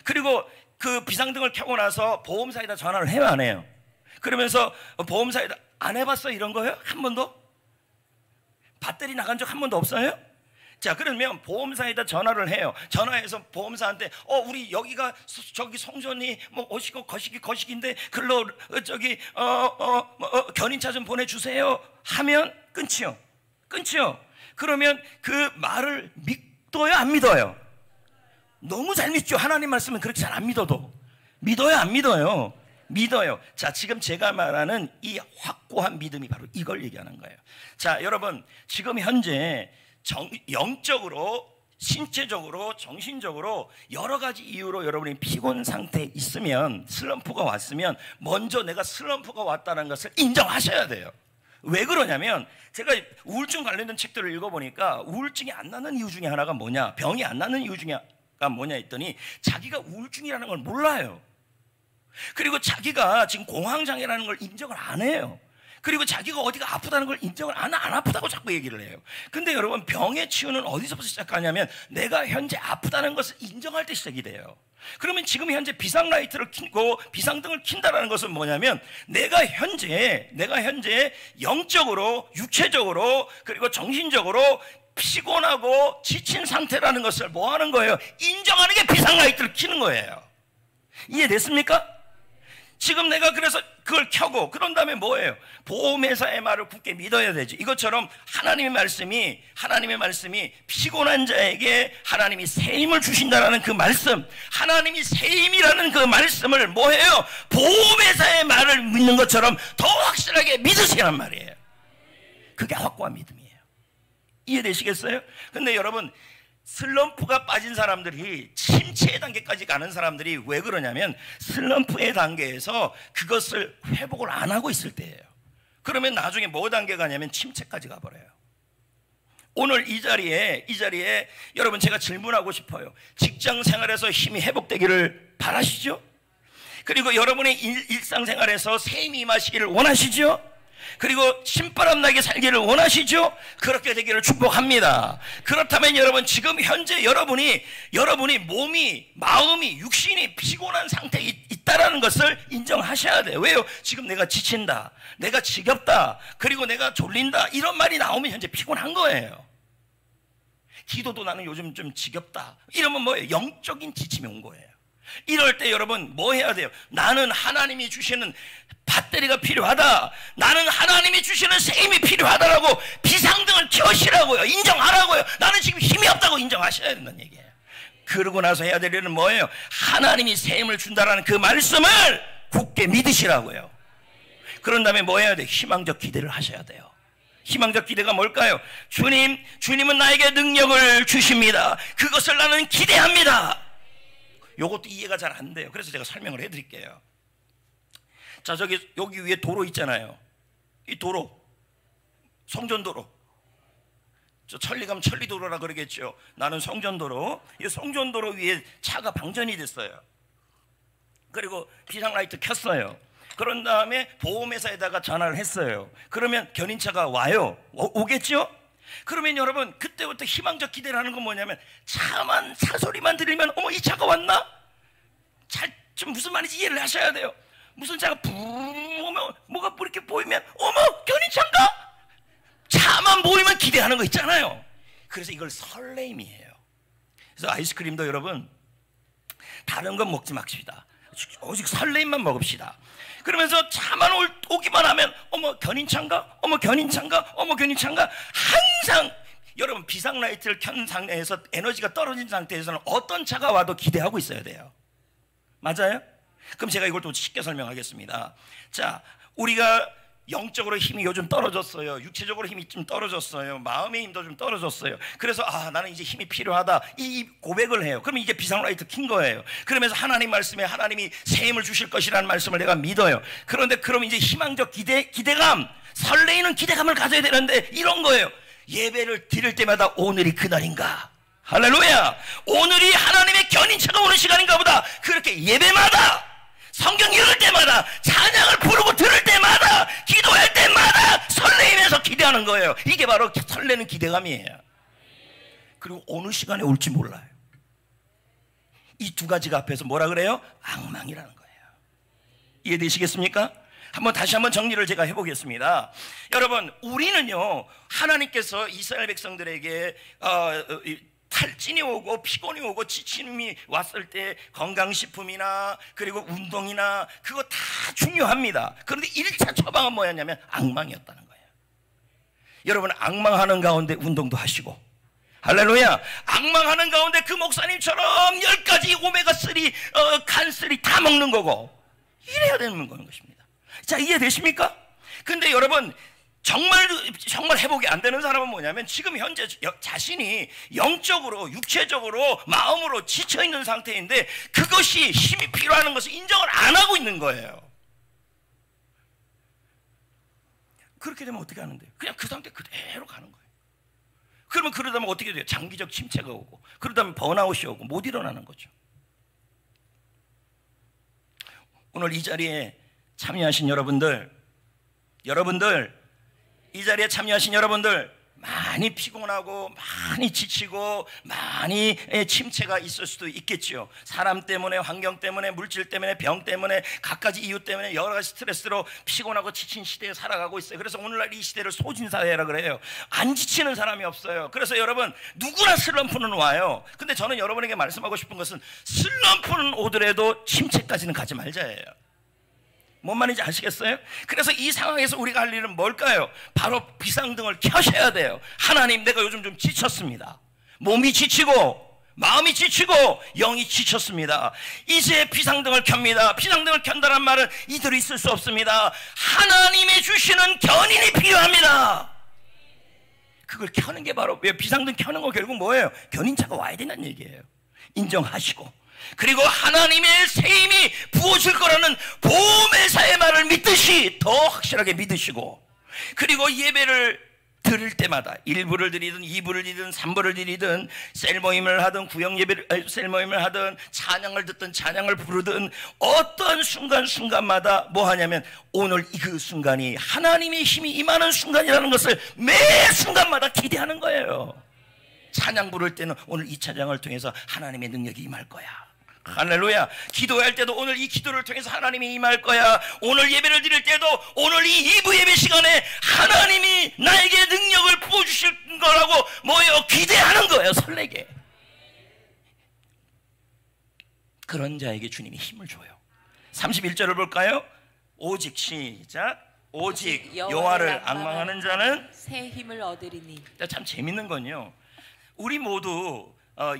그리고 그 비상등을 켜고 나서 보험사에다 전화를 해요, 안 해요? 그러면서 보험사에다 안 해봤어 이런 거예요? 한 번도? 배터리 나간 적 한 번도 없어요? 자, 그러면 보험사에다 전화를 해요. 전화해서 보험사한테 우리 여기가 저기 성전이 뭐 거시기인데 글로 저기 견인차 좀 보내주세요 하면 끊지요. 그러면 그 말을 믿어요, 안 믿어요? 너무 잘 믿죠. 하나님 말씀은 그렇게 잘 안 믿어도. 믿어요, 안 믿어요? 믿어요. 자, 지금 제가 말하는 이 확고한 믿음이 바로 이걸 얘기하는 거예요. 자, 여러분, 지금 현재 영적으로, 신체적으로, 정신적으로 여러 가지 이유로 여러분이 피곤 상태에 있으면, 슬럼프가 왔으면 먼저 내가 슬럼프가 왔다는 것을 인정하셔야 돼요. 왜 그러냐면, 제가 우울증 관련된 책들을 읽어보니까 우울증이 안 나는 이유 중에 하나가 뭐냐, 병이 안 나는 이유 중에 뭐냐 했더니 자기가 우울증이라는 걸 몰라요. 그리고 자기가 지금 공황장애라는 걸 인정을 안 해요. 그리고 자기가 어디가 아프다는 걸 인정을 안 아프다고 자꾸 얘기를 해요. 근데 여러분, 병의 치유는 어디서부터 시작하냐면 현재 아프다는 것을 인정할 때 시작이 돼요. 그러면 지금 현재 비상라이트를 켜고 비상등을 킨다는 것은 뭐냐면 내가 현재 영적으로, 육체적으로, 그리고 정신적으로 피곤하고 지친 상태라는 것을 뭐 하는 거예요? 인정하는 게 비상라이트를 켜는 거예요. 이해됐습니까? 지금 내가 그래서 그걸 켜고 그런 다음에 뭐예요? 보험회사의 말을 굳게 믿어야 되지. 이것처럼 하나님의 말씀이 피곤한 자에게 하나님이 새 힘을 주신다라는 그 말씀, 하나님이 새 힘이라는 그 말씀을 뭐예요? 보험회사의 말을 믿는 것처럼 더 확실하게 믿으시란 말이에요. 그게 확고한 믿음이에요. 이해되시겠어요? 근데 여러분, 슬럼프가 빠진 사람들이 침체 단계까지 가는 사람들이 왜 그러냐면 슬럼프의 단계에서 그것을 회복을 안 하고 있을 때예요. 그러면 나중에 뭐 단계 가냐면 침체까지 가버려요. 오늘 이 자리에 여러분 제가 질문하고 싶어요. 직장 생활에서 힘이 회복되기를 바라시죠? 그리고 여러분의 일상생활에서 새 힘이 임하시기를 원하시죠? 그리고 신바람 나게 살기를 원하시죠? 그렇게 되기를 축복합니다. 그렇다면 여러분, 지금 현재 여러분이 몸이, 마음이, 육신이 피곤한 상태에 있다라는 것을 인정하셔야 돼요. 왜요? 지금 내가 지친다, 내가 지겹다, 그리고 내가 졸린다, 이런 말이 나오면 현재 피곤한 거예요. 기도도 나는 요즘 좀 지겹다, 이러면 뭐예요? 영적인 지침이 온 거예요. 이럴 때 여러분 뭐 해야 돼요? 나는 하나님이 주시는 배터리가 필요하다, 나는 하나님이 주시는 새 힘이 필요하다라고 비상등을 켜시라고요. 인정하라고요. 나는 지금 힘이 없다고 인정하셔야 된다는 얘기예요. 그러고 나서 해야 될 일은 뭐예요? 하나님이 새 힘을 준다라는 그 말씀을 굳게 믿으시라고요. 그런 다음에 뭐 해야 돼요? 희망적 기대를 하셔야 돼요. 희망적 기대가 뭘까요? 주님은 나에게 능력을 주십니다. 그것을 나는 기대합니다. 요것도 이해가 잘 안 돼요. 그래서 제가 설명을 해드릴게요. 자, 여기 위에 도로 있잖아요. 이 도로, 성전도로. 저 천리 가면 천리도로라 그러겠죠. 나는 성전도로. 이 성전도로 위에 차가 방전이 됐어요. 그리고 비상라이트 켰어요. 그런 다음에 보험회사에다가 전화를 했어요. 그러면 견인차가 와요. 오겠죠? 그러면 여러분, 그때부터 희망적 기대를 하는 건 뭐냐면, 차소리만 들리면 어머, 이 차가 왔나? 좀 무슨 말인지 이해를 하셔야 돼요. 무슨 차가 붕 오면 뭐가 이렇게 보이면 어머, 견인차인가? 차만 보이면 기대하는 거 있잖아요. 그래서 이걸 설레임이에요. 그래서 아이스크림도 여러분, 다른 건 먹지 맙시다. 오직 설레임만 먹읍시다. 그러면서 차만 오기만 하면 어머, 견인차인가? 어머, 견인차인가? 어머, 견인차인가? 항상 여러분, 비상라이트를 켠 상태에서 에너지가 떨어진 상태에서는 어떤 차가 와도 기대하고 있어야 돼요. 맞아요? 그럼 제가 이걸 또 쉽게 설명하겠습니다. 자, 우리가 영적으로 힘이 요즘 떨어졌어요. 육체적으로 힘이 좀 떨어졌어요. 마음의 힘도 좀 떨어졌어요. 그래서 나는 이제 힘이 필요하다, 이 고백을 해요. 그러면 이게 비상라이트 킨 거예요. 그러면서 하나님 말씀에 하나님이 새 힘을 주실 것이라는 말씀을 내가 믿어요. 그런데 그럼 이제 희망적 기대감, 설레이는 기대감을 가져야 되는데 이런 거예요. 예배를 드릴 때마다 오늘이 그날인가? 할렐루야! 오늘이 하나님의 견인차가 오는 시간인가 보다. 그렇게 예배마다, 성경 읽을 때마다, 찬양을 부르고 들을 때마다, 기도할 때마다 설레이면서 기대하는 거예요. 이게 바로 설레는 기대감이에요. 그리고 어느 시간에 올지 몰라요. 이 두 가지가 앞에서 뭐라 그래요? 앙망이라는 거예요. 이해되시겠습니까? 다시 한번 정리를 제가 해보겠습니다. 여러분, 우리는요, 하나님께서 이스라엘 백성들에게 탈진이 오고 피곤이 오고 지침이 왔을 때 건강식품이나 그리고 운동이나 그거 다 중요합니다. 그런데 1차 처방은 뭐였냐면 앙망이었다는 거예요. 여러분, 앙망하는 가운데 운동도 하시고, 할렐루야, 앙망하는 가운데 그 목사님처럼 10가지 오메가3 간3 다 먹는 거고, 이래야 되는 것입니다. 자, 이해되십니까? 근데 여러분, 정말 회복이 안 되는 사람은 뭐냐면 지금 현재 자신이 영적으로, 육체적으로, 마음으로 지쳐있는 상태인데 그것이 힘이 필요한 것을 인정을 안 하고 있는 거예요. 그렇게 되면 어떻게 하는데요? 그냥 그 상태 그대로 가는 거예요. 그러면 그러다면 어떻게 돼요? 장기적 침체가 오고, 그러다면 번아웃이 오고 못 일어나는 거죠. 오늘 이 자리에 참여하신 여러분들, 이 자리에 참여하신 여러분들, 많이 피곤하고 많이 지치고 많이 침체가 있을 수도 있겠죠. 사람 때문에, 환경 때문에, 물질 때문에, 병 때문에, 갖가지 이유 때문에 여러 가지 스트레스로 피곤하고 지친 시대에 살아가고 있어요. 그래서 오늘날 이 시대를 소진사회라 그래요. 안 지치는 사람이 없어요. 그래서 여러분, 누구나 슬럼프는 와요. 근데 저는 여러분에게 말씀하고 싶은 것은 슬럼프는 오더라도 침체까지는 가지 말자예요. 뭔 말인지 아시겠어요? 그래서 이 상황에서 우리가 할 일은 뭘까요? 바로 비상등을 켜셔야 돼요. 하나님, 내가 요즘 좀 지쳤습니다. 몸이 지치고 마음이 지치고 영이 지쳤습니다. 이제 비상등을 켭니다. 비상등을 켠다는 말은 이대로 있을 수 없습니다. 하나님이 주시는 견인이 필요합니다. 그걸 켜는 게 바로, 비상등 켜는 거 결국 뭐예요? 견인차가 와야 된다는 얘기예요. 인정하시고, 그리고 하나님의 세임이 부어질 거라는 보혜사의 말을 믿듯이 더 확실하게 믿으시고, 그리고 예배를 드릴 때마다 1부를 드리든 2부를 드리든 3부를 드리든 셀 모임을 하든 구역 예배를 셀 모임을 하든 찬양을 듣든 찬양을 부르든 어떤 순간순간마다 뭐 하냐면 오늘 그 순간이 하나님의 힘이 임하는 순간이라는 것을 매 순간마다 기대하는 거예요. 찬양 부를 때는 오늘 이 찬양을 통해서 하나님의 능력이 임할 거야. 할렐루야. 기도할 때도 오늘 이 기도를 통해서 하나님이 임할 거야. 오늘 예배를 드릴 때도 오늘 이 2부 예배 시간에 하나님이 나에게 능력을 부어주실 거라고 뭐예요? 기대하는 거예요. 설레게. 그런 자에게 주님이 힘을 줘요. 31절을 볼까요? 오직 시작. 오직 여호와를 앙망하는 자는 새 힘을 얻으리니. 참 재밌는 건요, 우리 모두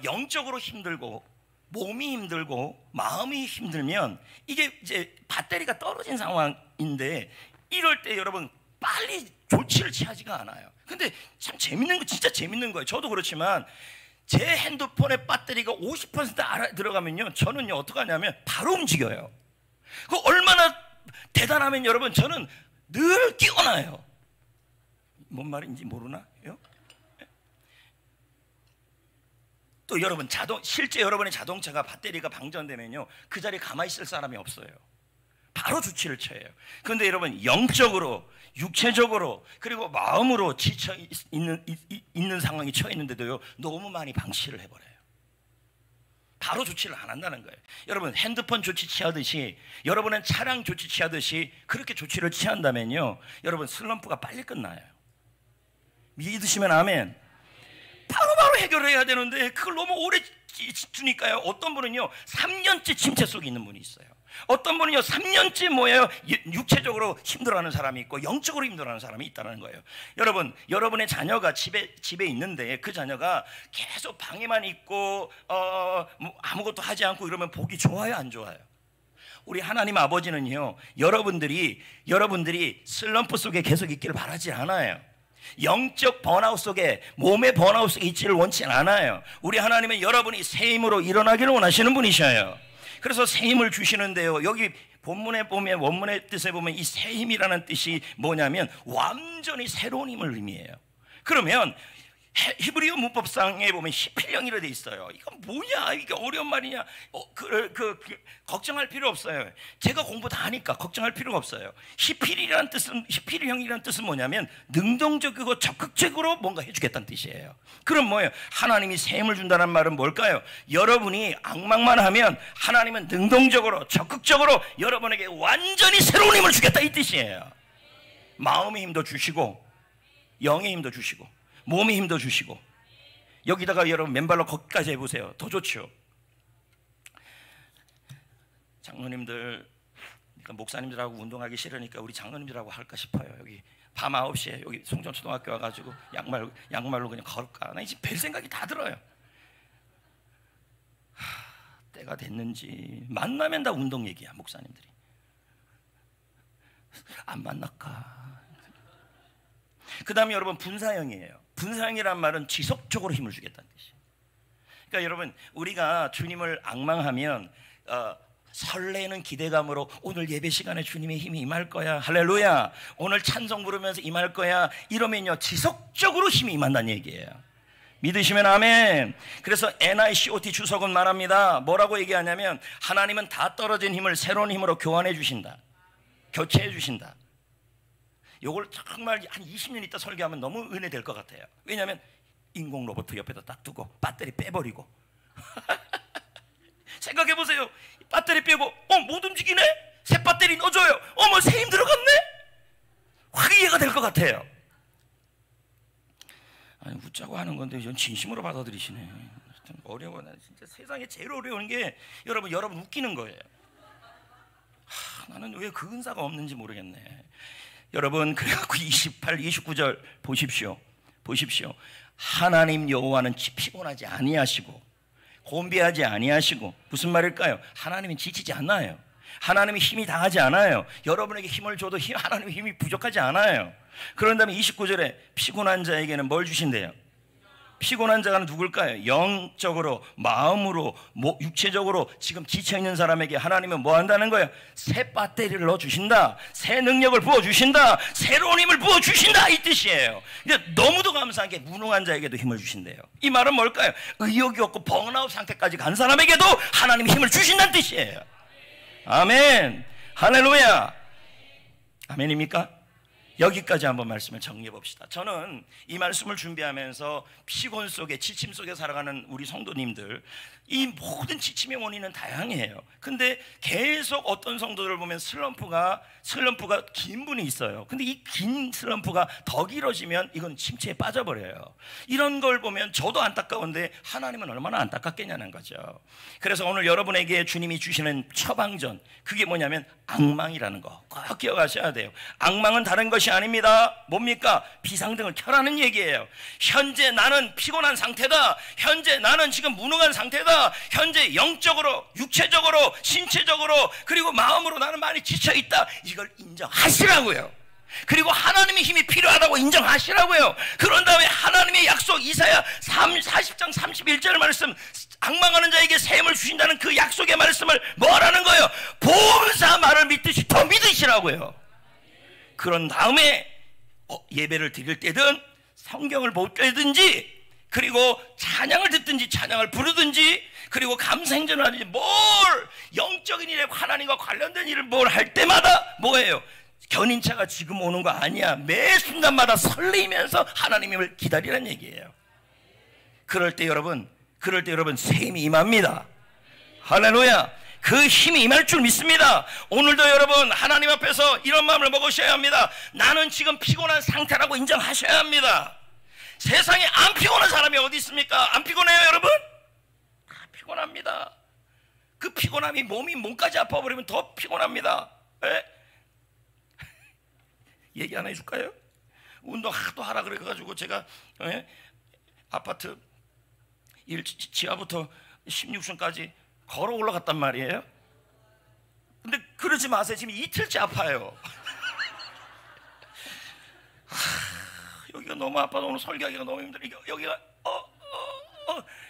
영적으로 힘들고 몸이 힘들고 마음이 힘들면 이게 이제 배터리가 떨어진 상황인데, 이럴 때 여러분 빨리 조치를 취하지가 않아요. 근데 참 재밌는 거, 진짜 재밌는 거예요. 저도 그렇지만 제 핸드폰의 배터리가 50% 들어가면요, 저는요 어떻게 하냐면 바로 움직여요. 그 얼마나 대단하면 여러분, 저는 늘 깨어나요. 뭔 말인지 모르나요? 또 여러분, 실제 여러분의 자동차가 배터리가 방전되면요, 그 자리에 가만히 있을 사람이 없어요. 바로 조치를 취해요. 그런데 여러분, 영적으로, 육체적으로, 그리고 마음으로 지쳐 있는 상황이 처해 있는데도요, 너무 많이 방치를 해버려요. 바로 조치를 안 한다는 거예요. 여러분, 핸드폰 조치 취하듯이, 여러분은 차량 조치 취하듯이 그렇게 조치를 취한다면요, 여러분 슬럼프가 빨리 끝나요. 믿으시면 아멘. 바로바로 해결해야 되는데 그걸 너무 오래 주니까요, 어떤 분은요 3년째 침체 속에 있는 분이 있어요. 어떤 분은요 3년째 뭐예요, 육체적으로 힘들어하는 사람이 있고 영적으로 힘들어하는 사람이 있다는 거예요. 여러분, 여러분의 자녀가 집에 있는데 그 자녀가 계속 방에만 있고 뭐 아무것도 하지 않고 이러면 보기 좋아요, 안 좋아요? 우리 하나님 아버지는요, 여러분들이 슬럼프 속에 계속 있기를 바라지 않아요. 영적 번아웃 속에, 몸의 번아웃 속에 있지를 원치 않아요. 우리 하나님은 여러분이 새 힘으로 일어나기를 원하시는 분이셔요. 그래서 새 힘을 주시는데요, 여기 본문에 보면, 원문의 뜻에 보면 이 새 힘이라는 뜻이 뭐냐면 완전히 새로운 힘을 의미해요. 그러면 히브리어 문법상에 보면 히필령이라 돼 있어요. 이건 뭐냐, 이게 어려운 말이냐, 걱정할 필요 없어요. 제가 공부 다 하니까 걱정할 필요가 없어요. 히필형이라는 뜻은 뭐냐면 능동적이고 적극적으로 뭔가 해주겠다는 뜻이에요. 그럼 뭐예요? 하나님이 새 힘을 준다는 말은 뭘까요? 여러분이 앙망만 하면 하나님은 능동적으로 적극적으로 여러분에게 완전히 새로운 힘을 주겠다, 이 뜻이에요. 마음의 힘도 주시고 영의 힘도 주시고 몸의 힘도 주시고, 여기다가 여러분 맨발로 걷기까지 해보세요. 더 좋죠. 장로님들, 그러니까 목사님들하고 운동하기 싫으니까 우리 장로님들하고 할까 싶어요. 여기 밤 9시에 여기 송전초등학교 와가지고 양말로 그냥 걸을까. 나 이제 별 생각이 다 들어요. 때가 됐는지. 만나면 다 운동 얘기야, 목사님들이. 안 만날까. 그 다음에 여러분 분사형이에요. 분사형이란 말은 지속적으로 힘을 주겠다는 뜻이에요. 그러니까 여러분, 우리가 주님을 앙망하면 설레는 기대감으로 오늘 예배 시간에 주님의 힘이 임할 거야, 할렐루야, 오늘 찬송 부르면서 임할 거야, 이러면요 지속적으로 힘이 임한다는 얘기예요. 믿으시면 아멘. 그래서 NICOT 주석은 말합니다. 뭐라고 얘기하냐면 하나님은 다 떨어진 힘을 새로운 힘으로 교환해 주신다, 교체해 주신다. 요걸 정말 한 20년 있다 설교하면 너무 은혜될 것 같아요. 왜냐하면 인공 로봇 옆에다 딱 두고 배터리 빼버리고 생각해보세요. 배터리 빼고 못 움직이네? 새 배터리 넣어줘요. 뭐 새 힘 들어갔네? 확 이해가 될 것 같아요. 아니, 웃자고 하는 건데 전 진심으로 받아들이시네. 어려워. 나 진짜 세상에 제일 어려운 게 여러분 웃기는 거예요. 나는 왜 그 은사가 없는지 모르겠네. 여러분, 그래갖고 28, 29절 보십시오. 하나님 여호와는 피곤하지 아니하시고 곤비하지 아니하시고, 무슨 말일까요? 하나님은 지치지 않아요. 하나님이 힘이 당하지 않아요. 여러분에게 힘을 줘도 하나님의 힘이 부족하지 않아요. 그런 다음에 29절에 피곤한 자에게는 뭘 주신대요? 피곤한 자가 누굴까요? 영적으로, 마음으로, 육체적으로 지금 지쳐있는 사람에게 하나님은 뭐 한다는 거예요? 새 배터리를 넣어주신다, 새 능력을 부어주신다, 새로운 힘을 부어주신다, 이 뜻이에요. 근데 너무도 감사한 게 무능한 자에게도 힘을 주신대요. 이 말은 뭘까요? 의욕이 없고 벙아웃 상태까지 간 사람에게도 하나님이 힘을 주신다는 뜻이에요. 아멘, 할렐루야. 아멘입니까? 여기까지 한번 말씀을 정리해 봅시다. 저는 이 말씀을 준비하면서 피곤 속에, 지침 속에 살아가는 우리 성도님들, 이 모든 지침의 원인은 다양해요. 근데 계속 어떤 성도들을 보면 슬럼프가 긴 분이 있어요. 근데 이 긴 슬럼프가 더 길어지면 이건 침체에 빠져버려요. 이런 걸 보면 저도 안타까운데 하나님은 얼마나 안타깝겠냐는 거죠. 그래서 오늘 여러분에게 주님이 주시는 처방전, 그게 뭐냐면 악망이라는 거 꼭 기억하셔야 돼요. 악망은 다른 것이 아닙니다. 뭡니까? 비상등을 켜라는 얘기예요. 현재 나는 피곤한 상태다, 현재 나는 지금 무능한 상태다, 현재 영적으로, 육체적으로, 신체적으로, 그리고 마음으로 나는 많이 지쳐있다, 이걸 인정하시라고요. 그리고 하나님의 힘이 필요하다고 인정하시라고요. 그런 다음에 하나님의 약속, 이사야 40장 31절 말씀, 악망하는 자에게 새 힘을 주신다는 그 약속의 말씀을 뭐라는 거예요? 보험사 말을 믿듯이 더 믿으시라고요. 그런 다음에 예배를 드릴 때든 성경을 볼 때든지, 그리고 찬양을 듣든지 찬양을 부르든지, 그리고 감사행전을 하든지, 뭘 영적인 일에 하나님과 관련된 일을 뭘 할 때마다 뭐예요? 견인차가 지금 오는 거 아니야. 매 순간마다 설레이면서 하나님을 기다리라는 얘기예요. 그럴 때 여러분 새 힘이 임합니다. 할렐루야. 그 힘이 임할 줄 믿습니다. 오늘도 여러분 하나님 앞에서 이런 마음을 먹으셔야 합니다. 나는 지금 피곤한 상태라고 인정하셔야 합니다. 세상에 안 피곤한 사람이 어디 있습니까? 안 피곤해요 여러분? 다 피곤합니다. 그 피곤함이 몸까지 아파버리면 더 피곤합니다. 네? 얘기 하나 해줄까요? 운동 하도 하라 그래가지고 제가 아파트 지하부터 16층까지 걸어 올라갔단 말이에요. 근데 그러지 마세요. 지금 이틀째 아파요. 여기가 너무 아파서 오늘 설교하기가 너무 힘들어. 여기가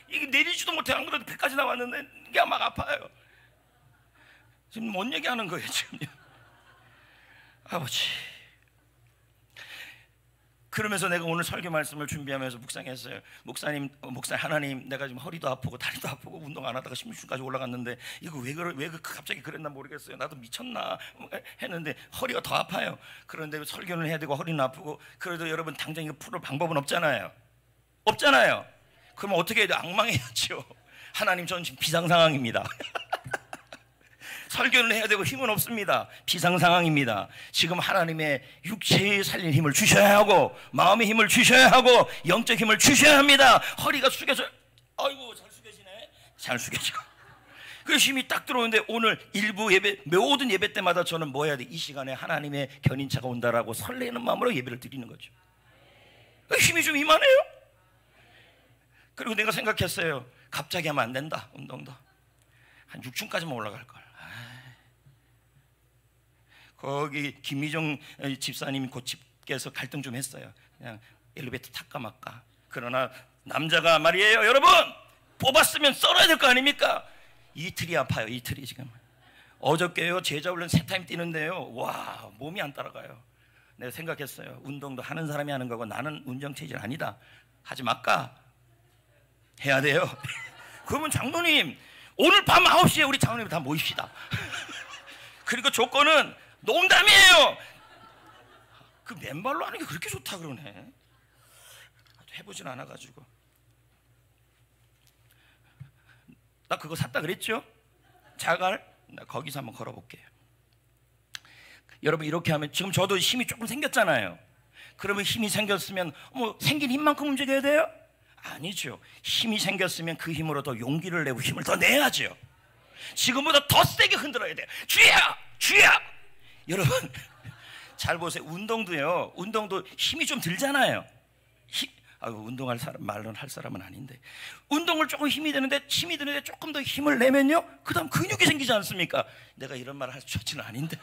이게 내리지도 못해. 안 그래도 배까지 나왔는데 이게 막 아파요. 지금 뭔 얘기하는 거예요 지금? 아버지. 그러면서 내가 오늘 설교 말씀을 준비하면서 묵상했어요. 목사님 하나님, 내가 지금 허리도 아프고 다리도 아프고 운동 안 하다가 16층까지 올라갔는데 이거 왜 갑자기 그랬나 모르겠어요. 나도 미쳤나 했는데 허리가 더 아파요. 그런데 설교는 해야 되고 허리는 아프고, 그래도 여러분 당장 이거 풀을 방법은 없잖아요. 그러면 어떻게 해야 돼요? 악망해야죠. 하나님, 저는 지금 비상 상황입니다. 설교는 해야 되고 힘은 없습니다. 비상 상황입니다. 지금 하나님의 육체에 살릴 힘을 주셔야 하고, 마음의 힘을 주셔야 하고, 영적 힘을 주셔야 합니다. 허리가 숙여져. 아이고, 잘 숙여지네. 잘 숙여져. 그 힘이 딱 들어오는데 오늘 일부 예배, 모든 예배 때마다 저는 뭐 해야 돼? 이 시간에 하나님의 견인차가 온다라고 설레는 마음으로 예배를 드리는 거죠. 힘이 좀 이만해요. 그리고 내가 생각했어요. 갑자기 하면 안 된다. 운동도 한 6층까지만 올라갈 걸. 거기 김미정 집사님 그 집께서 갈등 좀 했어요. 그냥 엘리베이터 탈까 말까. 그러나 남자가 말이에요 여러분, 뽑았으면 썰어야 될 거 아닙니까? 이틀이 아파요. 이틀이 지금. 어저께요 제자 훈련 3타임 뛰는데요, 와, 몸이 안 따라가요. 내가 생각했어요. 운동도 하는 사람이 하는 거고 나는 운동체질 아니다. 하지 말까? 해야 돼요. 그러면 장로님 오늘 밤 9시에 우리 장로님 다 모입시다. 그리고 조건은 농담이에요. 그 맨발로 하는 게 그렇게 좋다 그러네. 해보진 않아가지고. 나 그거 샀다 그랬죠? 자갈? 나 거기서 한번 걸어볼게요. 여러분 이렇게 하면, 지금 저도 힘이 조금 생겼잖아요. 그러면 힘이 생겼으면 생긴 힘만큼 움직여야 돼요? 아니죠. 힘이 생겼으면 그 힘으로 더 용기를 내고 힘을 더 내야죠. 지금보다 더 세게 흔들어야 돼요. 주야! 주야! 여러분 잘 보세요. 운동도요. 운동도 힘이 좀 들잖아요. 운동할 사람 말은 할 사람은 아닌데 운동을 조금 힘이 드는데 조금 더 힘을 내면요. 그다음 근육이 생기지 않습니까? 내가 이런 말을 할 처지는 아닌데.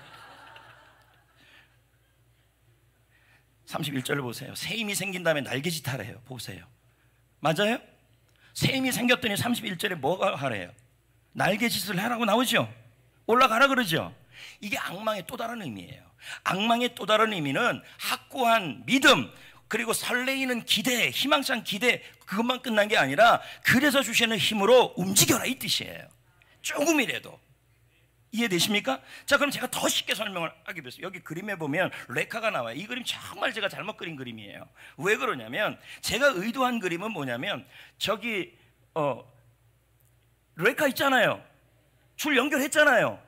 31절을 보세요. 새 힘이 생긴 다음에 날개짓 하래요. 보세요. 맞아요? 새 힘이 생겼더니 31절에 뭐가 하래요? 날개짓을 하라고 나오죠. 올라가라 그러죠. 이게 악망의 또 다른 의미예요. 악망의 또 다른 의미는 확고한 믿음, 그리고 설레이는 기대, 희망찬 기대, 그것만 끝난 게 아니라 그래서 주시는 힘으로 움직여라 이 뜻이에요. 조금이라도. 이해되십니까? 자, 그럼 제가 더 쉽게 설명을 하기 위해서 여기 그림에 보면 레카가 나와요. 이 그림 정말 제가 잘못 그린 그림이에요. 왜 그러냐면 제가 의도한 그림은 뭐냐면 저기 레카 있잖아요. 줄 연결했잖아요.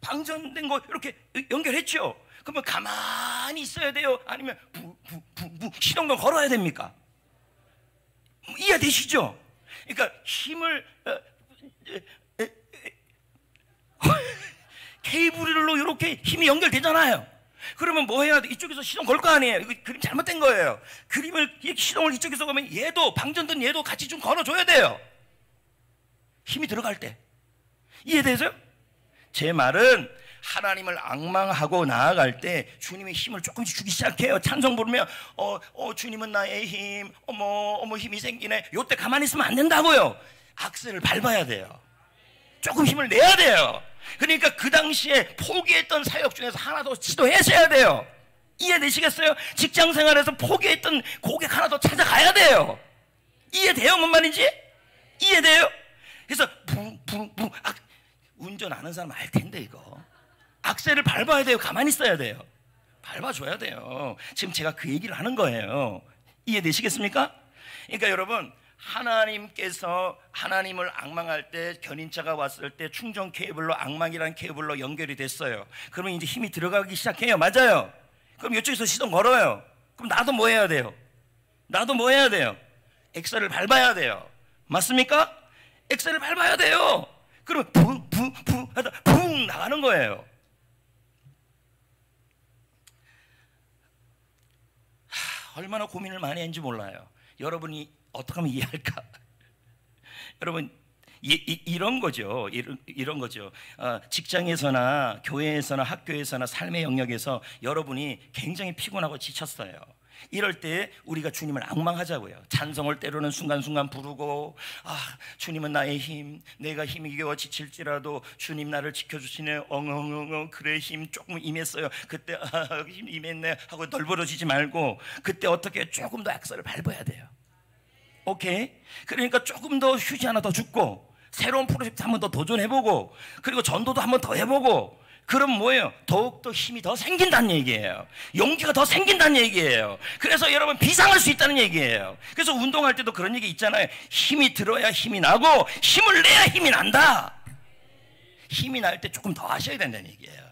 방전된 거 이렇게 연결했죠. 그러면 가만히 있어야 돼요? 아니면 시동을 걸어야 됩니까? 이해되시죠? 그러니까 힘을 케이블로 이렇게 힘이 연결되잖아요. 그러면 뭐 해야 돼? 이쪽에서 시동 걸 거 아니에요. 이거 그림 잘못된 거예요. 시동을 이쪽에서 걸면 얘도 방전된 얘도 같이 좀 걸어줘야 돼요. 힘이 들어갈 때. 이해되세요? 제 말은 하나님을 앙망하고 나아갈 때 주님의 힘을 조금씩 주기 시작해요. 찬송 부르면 주님은 나의 힘, 어머 힘이 생기네. 요때 가만히 있으면 안 된다고요. 악셀을 밟아야 돼요. 조금 힘을 내야 돼요. 그러니까 그 당시에 포기했던 사역 중에서 하나 더 시도하셔야 돼요. 이해되시겠어요? 직장 생활에서 포기했던 고객 하나 더 찾아가야 돼요. 이해돼요? 뭔 말인지? 이해돼요? 그래서 운전 아는 사람 알 텐데 이거 악셀을 밟아야 돼요. 가만히 있어야 돼요. 밟아줘야 돼요. 지금 제가 그 얘기를 하는 거예요. 이해되시겠습니까? 그러니까 여러분, 하나님께서 하나님을 앙망할 때 견인차가 왔을 때 충전 케이블로 악망이라는 케이블로 연결이 됐어요. 그러면 이제 힘이 들어가기 시작해요. 맞아요? 그럼 이쪽에서 시동 걸어요. 그럼 나도 뭐 해야 돼요? 엑셀을 밟아야 돼요. 맞습니까? 엑셀을 밟아야 돼요. 그러면 붕 하다 붕 나가는 거예요. 얼마나 고민을 많이 했는지 몰라요. 여러분이 어떻게 하면 이해할까? 여러분 이런 거죠. 이런 거죠. 직장에서나 교회에서나 학교에서나 삶의 영역에서 여러분이 굉장히 피곤하고 지쳤어요. 이럴 때 우리가 주님을 앙망하자고요. 찬송을 때로는 순간순간 부르고 주님은 나의 힘, 내가 힘이 겨워 지칠지라도 주님 나를 지켜주시네. 엉엉엉엉 그래 힘 조금 임했어요. 그때 힘 임했네 하고 널브러지지 말고 그때 어떻게 조금 더 악셀을 밟아야 돼요. 오케이? 그러니까 조금 더 휴지 하나 더 줍고 새로운 프로젝트 한 번 더 도전해보고 그리고 전도도 한 번 더 해보고 그럼 뭐예요? 더욱더 힘이 더 생긴다는 얘기예요. 용기가 더 생긴다는 얘기예요. 그래서 여러분 비상할 수 있다는 얘기예요. 그래서 운동할 때도 그런 얘기 있잖아요. 힘이 들어야 힘이 나고 힘을 내야 힘이 난다. 힘이 날 때 조금 더 하셔야 된다는 얘기예요.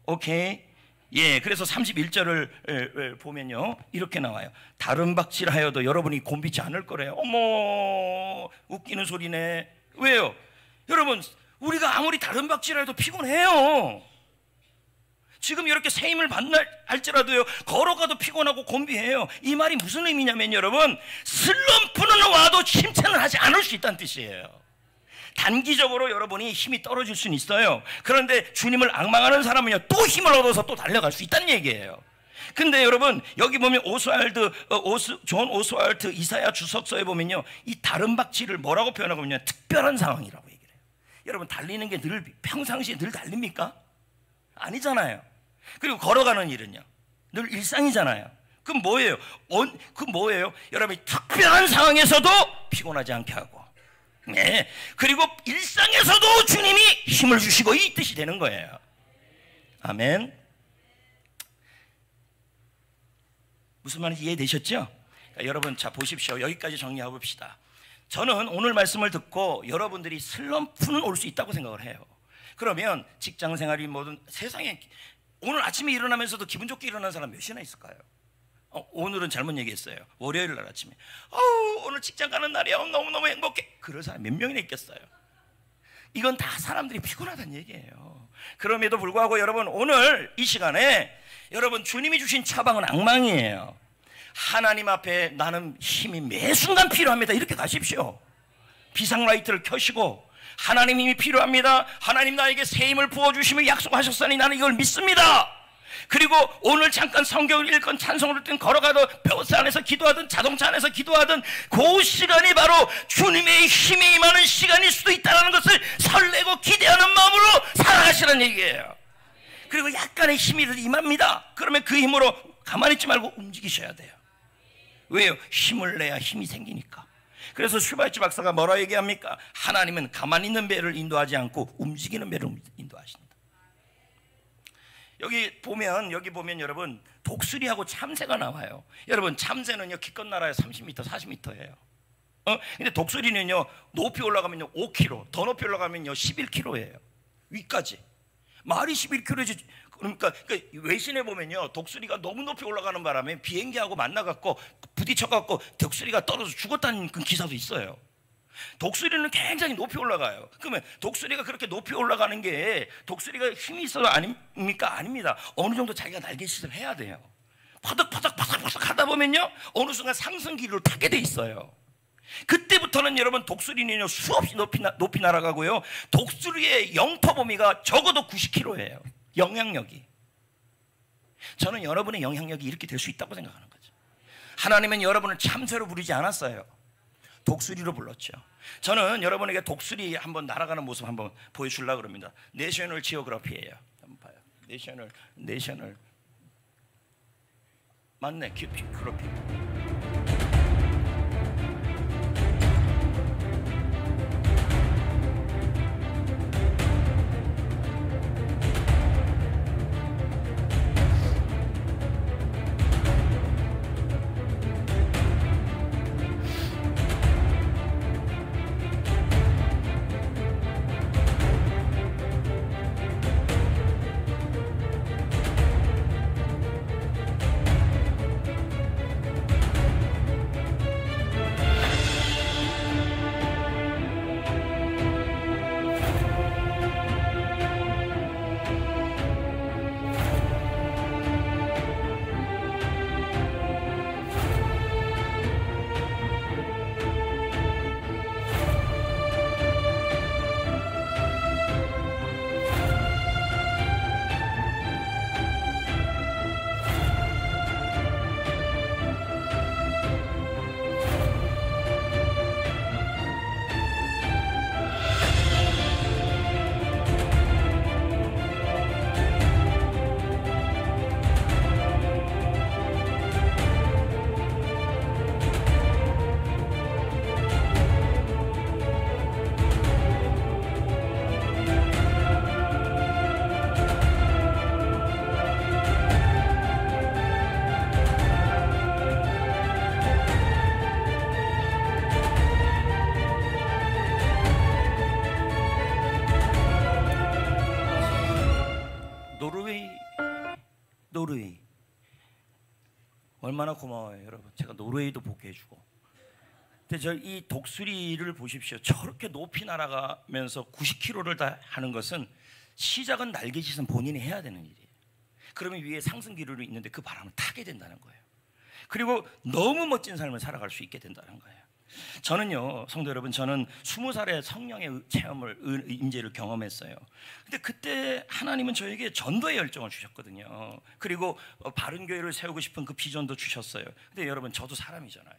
오케이? 예, 그래서 31절을 보면요 이렇게 나와요. 다른 박질하여도 여러분이 곤비지 않을 거래요. 어머 웃기는 소리네. 왜요? 여러분 우리가 아무리 다른 박질해도 피곤해요. 지금 이렇게 새 힘을 받나 할지라도요 걸어가도 피곤하고 곤비해요. 이 말이 무슨 의미냐면 여러분 슬럼프는 와도 힘차는 하지 않을 수 있다는 뜻이에요. 단기적으로 여러분이 힘이 떨어질 수는 있어요. 그런데 주님을 앙망하는 사람은요 또 힘을 얻어서 또 달려갈 수 있다는 얘기예요. 근데 여러분 여기 보면 존 오스왈트 이사야 주석서에 보면요 이 다른 박질을 뭐라고 표현하고 있냐면 특별한 상황이라고 얘기해요. 여러분 달리는 게 늘 평상시에 늘 달립니까? 아니잖아요. 그리고 걸어가는 일은요 늘 일상이잖아요. 그럼 뭐예요? 여러분이 특별한 상황에서도 피곤하지 않게 하고 네. 그리고 일상에서도 주님이 힘을 주시고 이 뜻이 되는 거예요. 아멘. 무슨 말인지 이해되셨죠? 그러니까 여러분 자 보십시오. 여기까지 정리해 봅시다. 저는 오늘 말씀을 듣고 여러분들이 슬럼프는 올 수 있다고 생각을 해요. 그러면 직장생활이 뭐든 세상에 오늘 아침에 일어나면서도 기분 좋게 일어난 사람 몇이나 있을까요? 오늘은 잘못 얘기했어요. 월요일 날 아침에 오늘 직장 가는 날이야. 너무너무 행복해. 그런 사람 몇 명이나 있겠어요? 이건 다 사람들이 피곤하다는 얘기예요. 그럼에도 불구하고 여러분, 오늘 이 시간에 여러분, 주님이 주신 처방은 앙망이에요. 하나님 앞에 나는 힘이 매 순간 필요합니다. 이렇게 가십시오. 비상라이트를 켜시고 하나님 힘이 필요합니다. 하나님 나에게 새 힘을 부어주시며 약속하셨으니 나는 이걸 믿습니다. 그리고 오늘 잠깐 성경을 읽건 찬송을 듣든 걸어가도 버스 안에서 기도하든 자동차 안에서 기도하든 그 시간이 바로 주님의 힘이 임하는 시간일 수도 있다는 것을 설레고 기대하는 마음으로 살아가시라는 얘기예요. 그리고 약간의 힘이 임합니다. 그러면 그 힘으로 가만히 있지 말고 움직이셔야 돼요. 왜요? 힘을 내야 힘이 생기니까. 그래서 슈바이츠 박사가 뭐라 얘기합니까? 하나님은 가만히 있는 배를 인도하지 않고 움직이는 배를 인도하신다. 여기 보면 여러분, 독수리하고 참새가 나와요. 여러분, 참새는요 기껏 날아야 30m, 40m예요. 근데 독수리는요 높이 올라가면요 5km, 더 높이 올라가면요 11km예요. 위까지. 말이 11km지. 그러니까 외신에 보면요 독수리가 너무 높이 올라가는 바람에 비행기하고 만나갖고 부딪혀갖고 독수리가 떨어져 죽었다는 그 기사도 있어요. 독수리는 굉장히 높이 올라가요. 그러면 독수리가 그렇게 높이 올라가는 게 독수리가 힘이 있어서 아닙니까? 아닙니다. 어느 정도 자기가 날개짓을 해야 돼요. 퍼덕퍼덕 하다 보면요 어느 순간 상승기류를 타게 돼 있어요. 그때부터는 여러분 독수리는요 수없이 높이 날아가고요. 독수리의 영토 범위가 적어도 90km예요. 영향력이. 저는 여러분의 영향력이 이렇게 될 수 있다고 생각하는 거죠. 하나님은 여러분을 참새로 부르지 않았어요. 독수리로 불렀죠. 저는 여러분에게 독수리 한번 날아가는 모습 한번 보여주려고 합니다. 내셔널 지오그래피예요. 한번 봐요. 내셔널 맞네. 지오그래피. 노르웨이 얼마나 고마워요 여러분. 제가 노르웨이도 보게 해주고. 근데 저 이 독수리를 보십시오. 저렇게 높이 날아가면서 90km를 다 하는 것은 시작은 날개짓은 본인이 해야 되는 일이에요. 그러면 위에 상승기류로 있는데 그 바람을 타게 된다는 거예요. 그리고 너무 멋진 삶을 살아갈 수 있게 된다는 거예요. 저는요 성도 여러분, 저는 20살에 성령의 체험을 임재를 경험했어요. 근데 그때 하나님은 저에게 전도의 열정을 주셨거든요. 그리고 바른 교회를 세우고 싶은 그 비전도 주셨어요. 근데 여러분, 저도 사람이잖아요.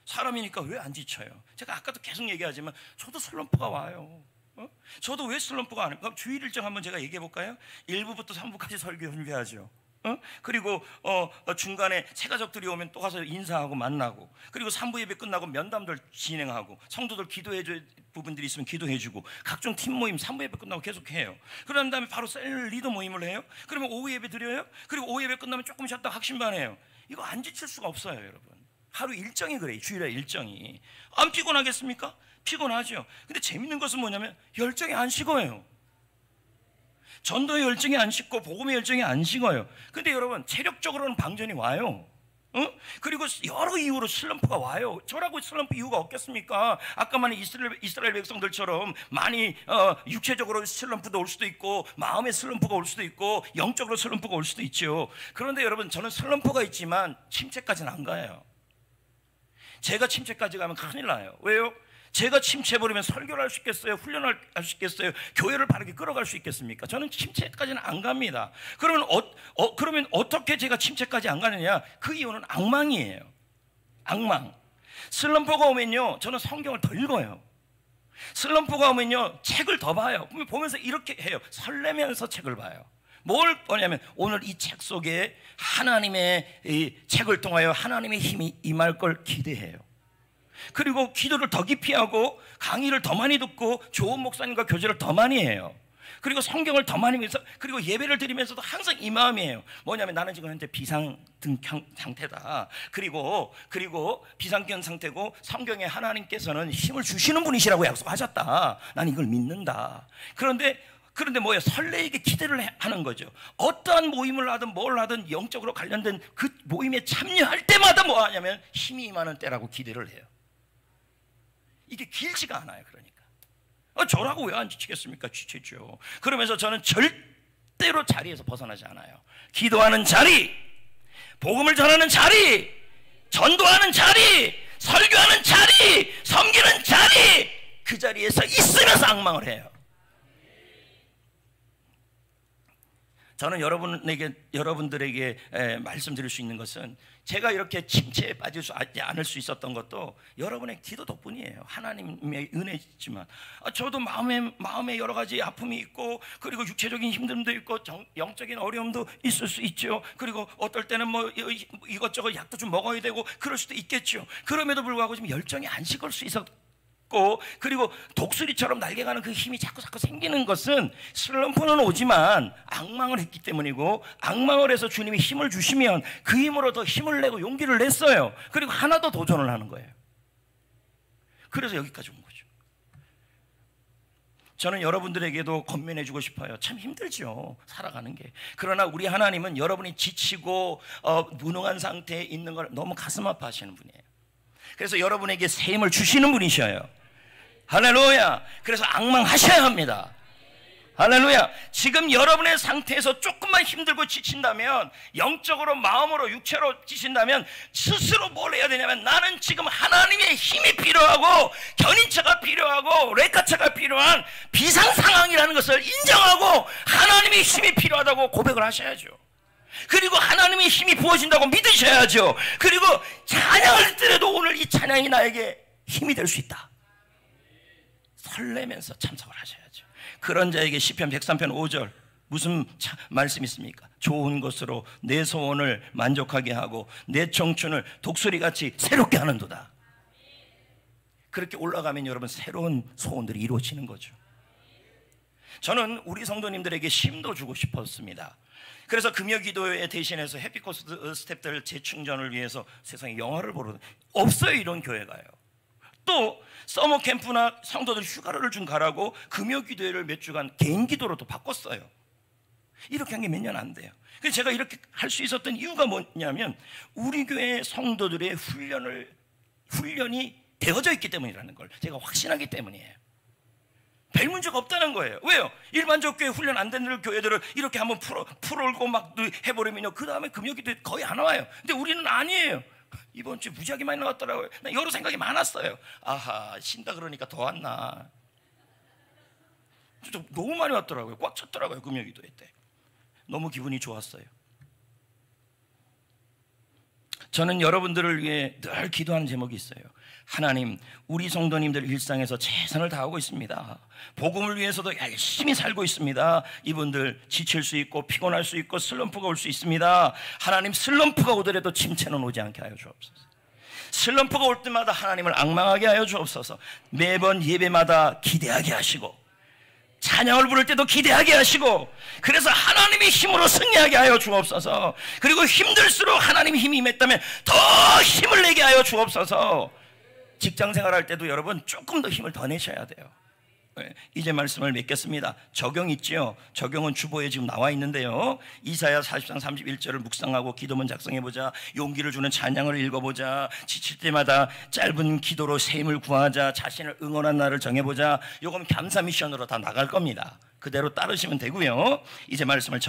사람이니까 왜 안 지쳐요? 제가 아까도 계속 얘기하지만 저도 슬럼프가 와요. 저도 왜 슬럼프가 안 와요? 그럼 주일 일정 한번 제가 얘기해 볼까요? 1부부터 3부까지 설교 준비하죠. 그리고 중간에 새가족들이 오면 또 가서 인사하고 만나고, 그리고 3부 예배 끝나고 면담들 진행하고, 성도들 기도해줄 부분들이 있으면 기도해주고, 각종 팀 모임 3부 예배 끝나고 계속해요. 그런 다음에 바로 셀 리더 모임을 해요. 그러면 오후 예배 드려요. 그리고 오후 예배 끝나면 조금 쉬었다가 학신반 해요. 이거 안 지칠 수가 없어요 여러분. 하루 일정이 그래요. 주일에 일정이. 안 피곤하겠습니까? 피곤하죠. 근데 재밌는 것은 뭐냐면 열정이 안 식어요. 전도의 열정이 안 식고 복음의 열정이 안 식어요. 근데 여러분, 체력적으로는 방전이 와요. 그리고 여러 이유로 슬럼프가 와요. 저라고 슬럼프 이유가 없겠습니까? 아까만 이스라엘 백성들처럼 많이 육체적으로 슬럼프도 올 수도 있고, 마음의 슬럼프가 올 수도 있고, 영적으로 슬럼프가 올 수도 있죠. 그런데 여러분, 저는 슬럼프가 있지만 침체까지는 안 가요. 제가 침체까지 가면 큰일 나요. 왜요? 제가 침체해버리면 설교를 할 수 있겠어요? 훈련을 할 수 있겠어요? 교회를 바르게 끌어갈 수 있겠습니까? 저는 침체까지는 안 갑니다. 그러면 어떻게 제가 침체까지 안 가느냐? 그 이유는 악망이에요. 악망. 슬럼프가 오면요, 저는 성경을 더 읽어요. 슬럼프가 오면요, 책을 더 봐요. 보면서 이렇게 해요. 설레면서 책을 봐요. 뭘 보냐면, 오늘 이 책 속에 하나님의 이 책을 통하여 하나님의 힘이 임할 걸 기대해요. 그리고 기도를 더 깊이 하고, 강의를 더 많이 듣고, 좋은 목사님과 교제를 더 많이 해요. 그리고 성경을 더 많이 읽어서, 그리고 예배를 드리면서도 항상 이 마음이에요. 뭐냐면, 나는 지금 현재 비상등 상태다. 그리고 비상경 상태고, 성경에 하나님께서는 힘을 주시는 분이시라고 약속하셨다. 난 이걸 믿는다. 그런데 뭐예요? 설레이게 기대를 하는 거죠. 어떠한 모임을 하든 뭘 하든 영적으로 관련된 그 모임에 참여할 때마다 뭐 하냐면, 힘이 임하는 때라고 기대를 해요. 이게 길지가 않아요. 그러니까 저라고 왜 안 지치겠습니까? 지치죠. 그러면서 저는 절대로 자리에서 벗어나지 않아요. 기도하는 자리, 복음을 전하는 자리, 전도하는 자리, 설교하는 자리, 섬기는 자리, 그 자리에서 있으면서 악망을 해요. 저는 여러분들에게 말씀드릴 수 있는 것은, 제가 이렇게 침체에 빠지지 않을 수 있었던 것도 여러분의 기도 덕분이에요. 하나님의 은혜지만, 저도 마음에 여러 가지 아픔이 있고, 그리고 육체적인 힘듦도 있고, 영적인 어려움도 있을 수 있죠. 그리고 어떨 때는 뭐 이것저것 약도 좀 먹어야 되고 그럴 수도 있겠죠. 그럼에도 불구하고 좀 열정이 안 식을 수 있었고, 그리고 독수리처럼 날개가는 그 힘이 자꾸 생기는 것은, 슬럼프는 오지만 악망을 했기 때문이고, 악망을 해서 주님이 힘을 주시면 그 힘으로 더 힘을 내고 용기를 냈어요. 그리고 하나 더 도전을 하는 거예요. 그래서 여기까지 온 거죠. 저는 여러분들에게도 권면해 주고 싶어요. 참 힘들죠, 살아가는 게. 그러나 우리 하나님은 여러분이 지치고 무능한 상태에 있는 걸 너무 가슴 아파하시는 분이에요. 그래서 여러분에게 새 힘을 주시는 분이셔요. 할렐루야. 그래서 악망하셔야 합니다. 할렐루야. 지금 여러분의 상태에서 조금만 힘들고 지친다면, 영적으로, 마음으로, 육체로 지친다면, 스스로 뭘 해야 되냐면, 나는 지금 하나님의 힘이 필요하고, 견인차가 필요하고, 레카차가 필요한 비상 상황이라는 것을 인정하고, 하나님의 힘이 필요하다고 고백을 하셔야죠. 그리고 하나님의 힘이 부어진다고 믿으셔야죠. 그리고 찬양할 때라도 오늘 이 찬양이 나에게 힘이 될 수 있다, 설레면서 참석을 하셔야죠. 그런 자에게 시편 103편 5절 무슨 말씀이 있습니까? 좋은 것으로 내 소원을 만족하게 하고 내 청춘을 독수리같이 새롭게 하는도다. 그렇게 올라가면 여러분, 새로운 소원들이 이루어지는 거죠. 저는 우리 성도님들에게 힘도 주고 싶었습니다. 그래서 금요기도회 대신해서 해피코스 스태프들 재충전을 위해서 세상에 영화를 보러, 없어요 이런 교회가요. 또 서머 캠프나 성도들 휴가를 좀 가라고 금요기도회를 몇 주간 개인 기도로 또 바꿨어요. 이렇게 한 게 몇 년 안 돼요. 그래서 제가 이렇게 할 수 있었던 이유가 뭐냐면, 우리 교회 성도들의 훈련이 되어져 있기 때문이라는 걸 제가 확신하기 때문이에요. 별 문제가 없다는 거예요. 왜요? 일반적 교회 훈련 안 되는 교회들을 이렇게 한번 풀어올고 막 해버리면요, 그 다음에 금요기도회 거의 안 와요. 근데 우리는 아니에요. 이번 주에 무지하게 많이 나왔더라고요. 나 여러 생각이 많았어요. 아하, 쉰다 그러니까 더 왔나. 진짜 너무 많이 왔더라고요. 꽉 찼더라고요, 금요기도회 때. 너무 기분이 좋았어요. 저는 여러분들을 위해 늘 기도하는 제목이 있어요. 하나님, 우리 성도님들 일상에서 최선을 다하고 있습니다. 복음을 위해서도 열심히 살고 있습니다. 이분들 지칠 수 있고 피곤할 수 있고 슬럼프가 올 수 있습니다. 하나님, 슬럼프가 오더라도 침체는 오지 않게 하여 주옵소서. 슬럼프가 올 때마다 하나님을 앙망하게 하여 주옵소서. 매번 예배마다 기대하게 하시고, 찬양을 부를 때도 기대하게 하시고, 그래서 하나님의 힘으로 승리하게 하여 주옵소서. 그리고 힘들수록 하나님의 힘이 임했다면 더 힘을 내게 하여 주옵소서. 직장 생활할 때도 여러분 조금 더 힘을 더 내셔야 돼요. 이제 말씀을 맺겠습니다. 적용 있죠. 적용은 주보에 지금 나와 있는데요. 이사야 40장 31절을 묵상하고 기도문 작성해보자. 용기를 주는 찬양을 읽어보자. 지칠 때마다 짧은 기도로 새 힘을 구하자. 자신을 응원한 날을 정해보자. 요건 감사 미션으로 다 나갈 겁니다. 그대로 따르시면 되고요. 이제 말씀을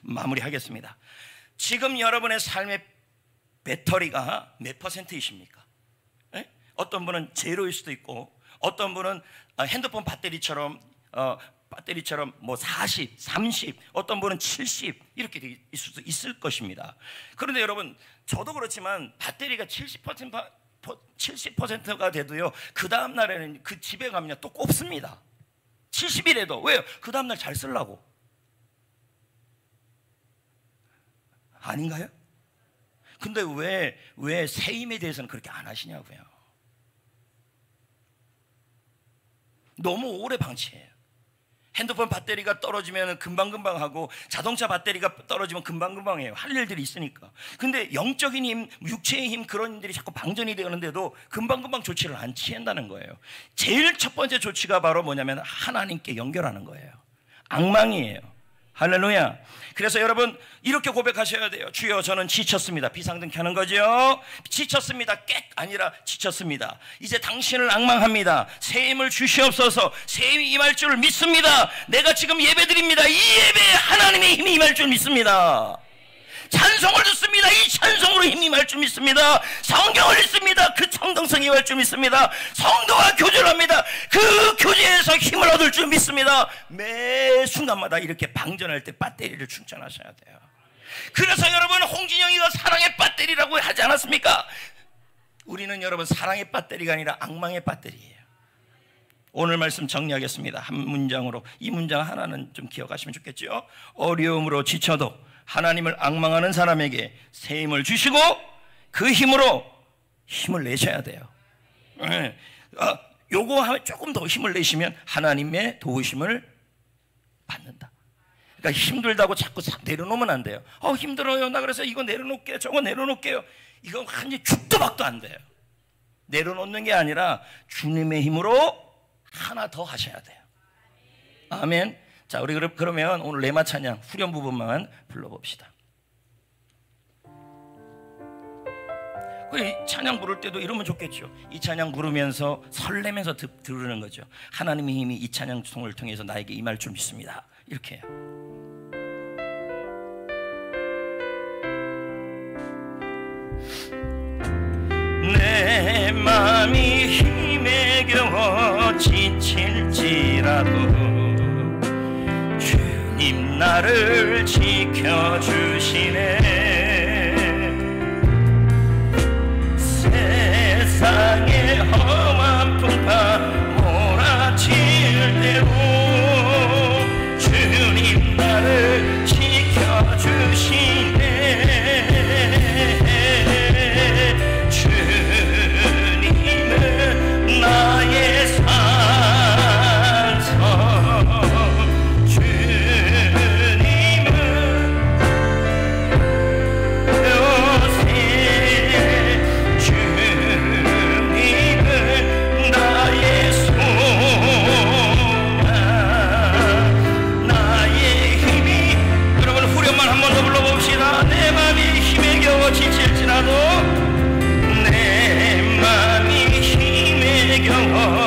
마무리하겠습니다. 지금 여러분의 삶의 배터리가 몇 %이십니까? 어떤 분은 제로일 수도 있고, 어떤 분은 핸드폰 배터리처럼 뭐 40, 30, 어떤 분은 70 이렇게 있을 것입니다. 그런데 여러분, 저도 그렇지만 배터리가 70%가 돼도요, 그 다음 날에는 그 집에 가면 또 꼽습니다. 70이라도. 왜요? 그 다음 날 잘 쓰려고. 아닌가요? 근데 왜 새 힘에 대해서는 그렇게 안 하시냐고요. 너무 오래 방치해요. 핸드폰 배터리가 떨어지면 금방금방 하고, 자동차 배터리가 떨어지면 금방금방 해요. 할 일들이 있으니까. 근데 영적인 힘, 육체의 힘, 그런 일들이 자꾸 방전이 되는데도 금방금방 조치를 안 취한다는 거예요. 제일 첫 번째 조치가 바로 뭐냐면 하나님께 연결하는 거예요. 앙망이에요. 할렐루야. 그래서 여러분, 이렇게 고백하셔야 돼요. 주여, 저는 지쳤습니다. 비상등 켜는 거죠. 지쳤습니다. 아니라 지쳤습니다. 이제 당신을 앙망합니다. 새 힘을 주시옵소서. 새 힘이 임할 줄 믿습니다. 내가 지금 예배드립니다. 이 예배에 하나님의 힘이 임할 줄 믿습니다. 찬송을 듣습니다. 이 찬송으로 힘이 임할 줄 믿습니다. 성경을 읽습니다. 그 청동성이 임할 줄 믿습니다. 성도와 교제를 합니다. 그 교제에서 힘을 얻을 줄 믿습니다. 매 순간마다 이렇게 방전할 때 배터리를 충전하셔야 돼요. 그래서 여러분, 홍진영이가 사랑의 배터리라고 하지 않았습니까? 우리는 여러분, 사랑의 배터리가 아니라 악망의 배터리예요. 오늘 말씀 정리하겠습니다. 한 문장으로. 이 문장 하나는 좀 기억하시면 좋겠죠. 어려움으로 지쳐도 하나님을 앙망하는 사람에게 새 힘을 주시고 그 힘으로 힘을 내셔야 돼요. 요거 하면 조금 더 힘을 내시면 하나님의 도우심을 받는다. 그러니까 힘들다고 자꾸 내려놓으면 안 돼요. 힘들어요. 나 그래서 이거 내려놓을게요. 저거 내려놓을게요. 이거 완전히 죽도 박도 안 돼요. 내려놓는 게 아니라 주님의 힘으로 하나 더 하셔야 돼요. 아멘. 자, 우리 그러면 오늘 레마 찬양 후렴 부분만 불러봅시다. 이 찬양 부를 때도 이러면 좋겠죠. 이 찬양 부르면서 설레면서 들으는 거죠. 하나님의 힘이 이 찬양송을 통해서 나에게 임할 줄 믿습니다. 이렇게 해요. 내 맘이 힘에 겨워 지칠지라도 주님 나를 지켜주시네. 세상의 험한 풍파 몰아칠 대로 주님 나를 지켜주시네. 주님은 나의 산성, 지칠지라도 내 맘이 힘에 겨워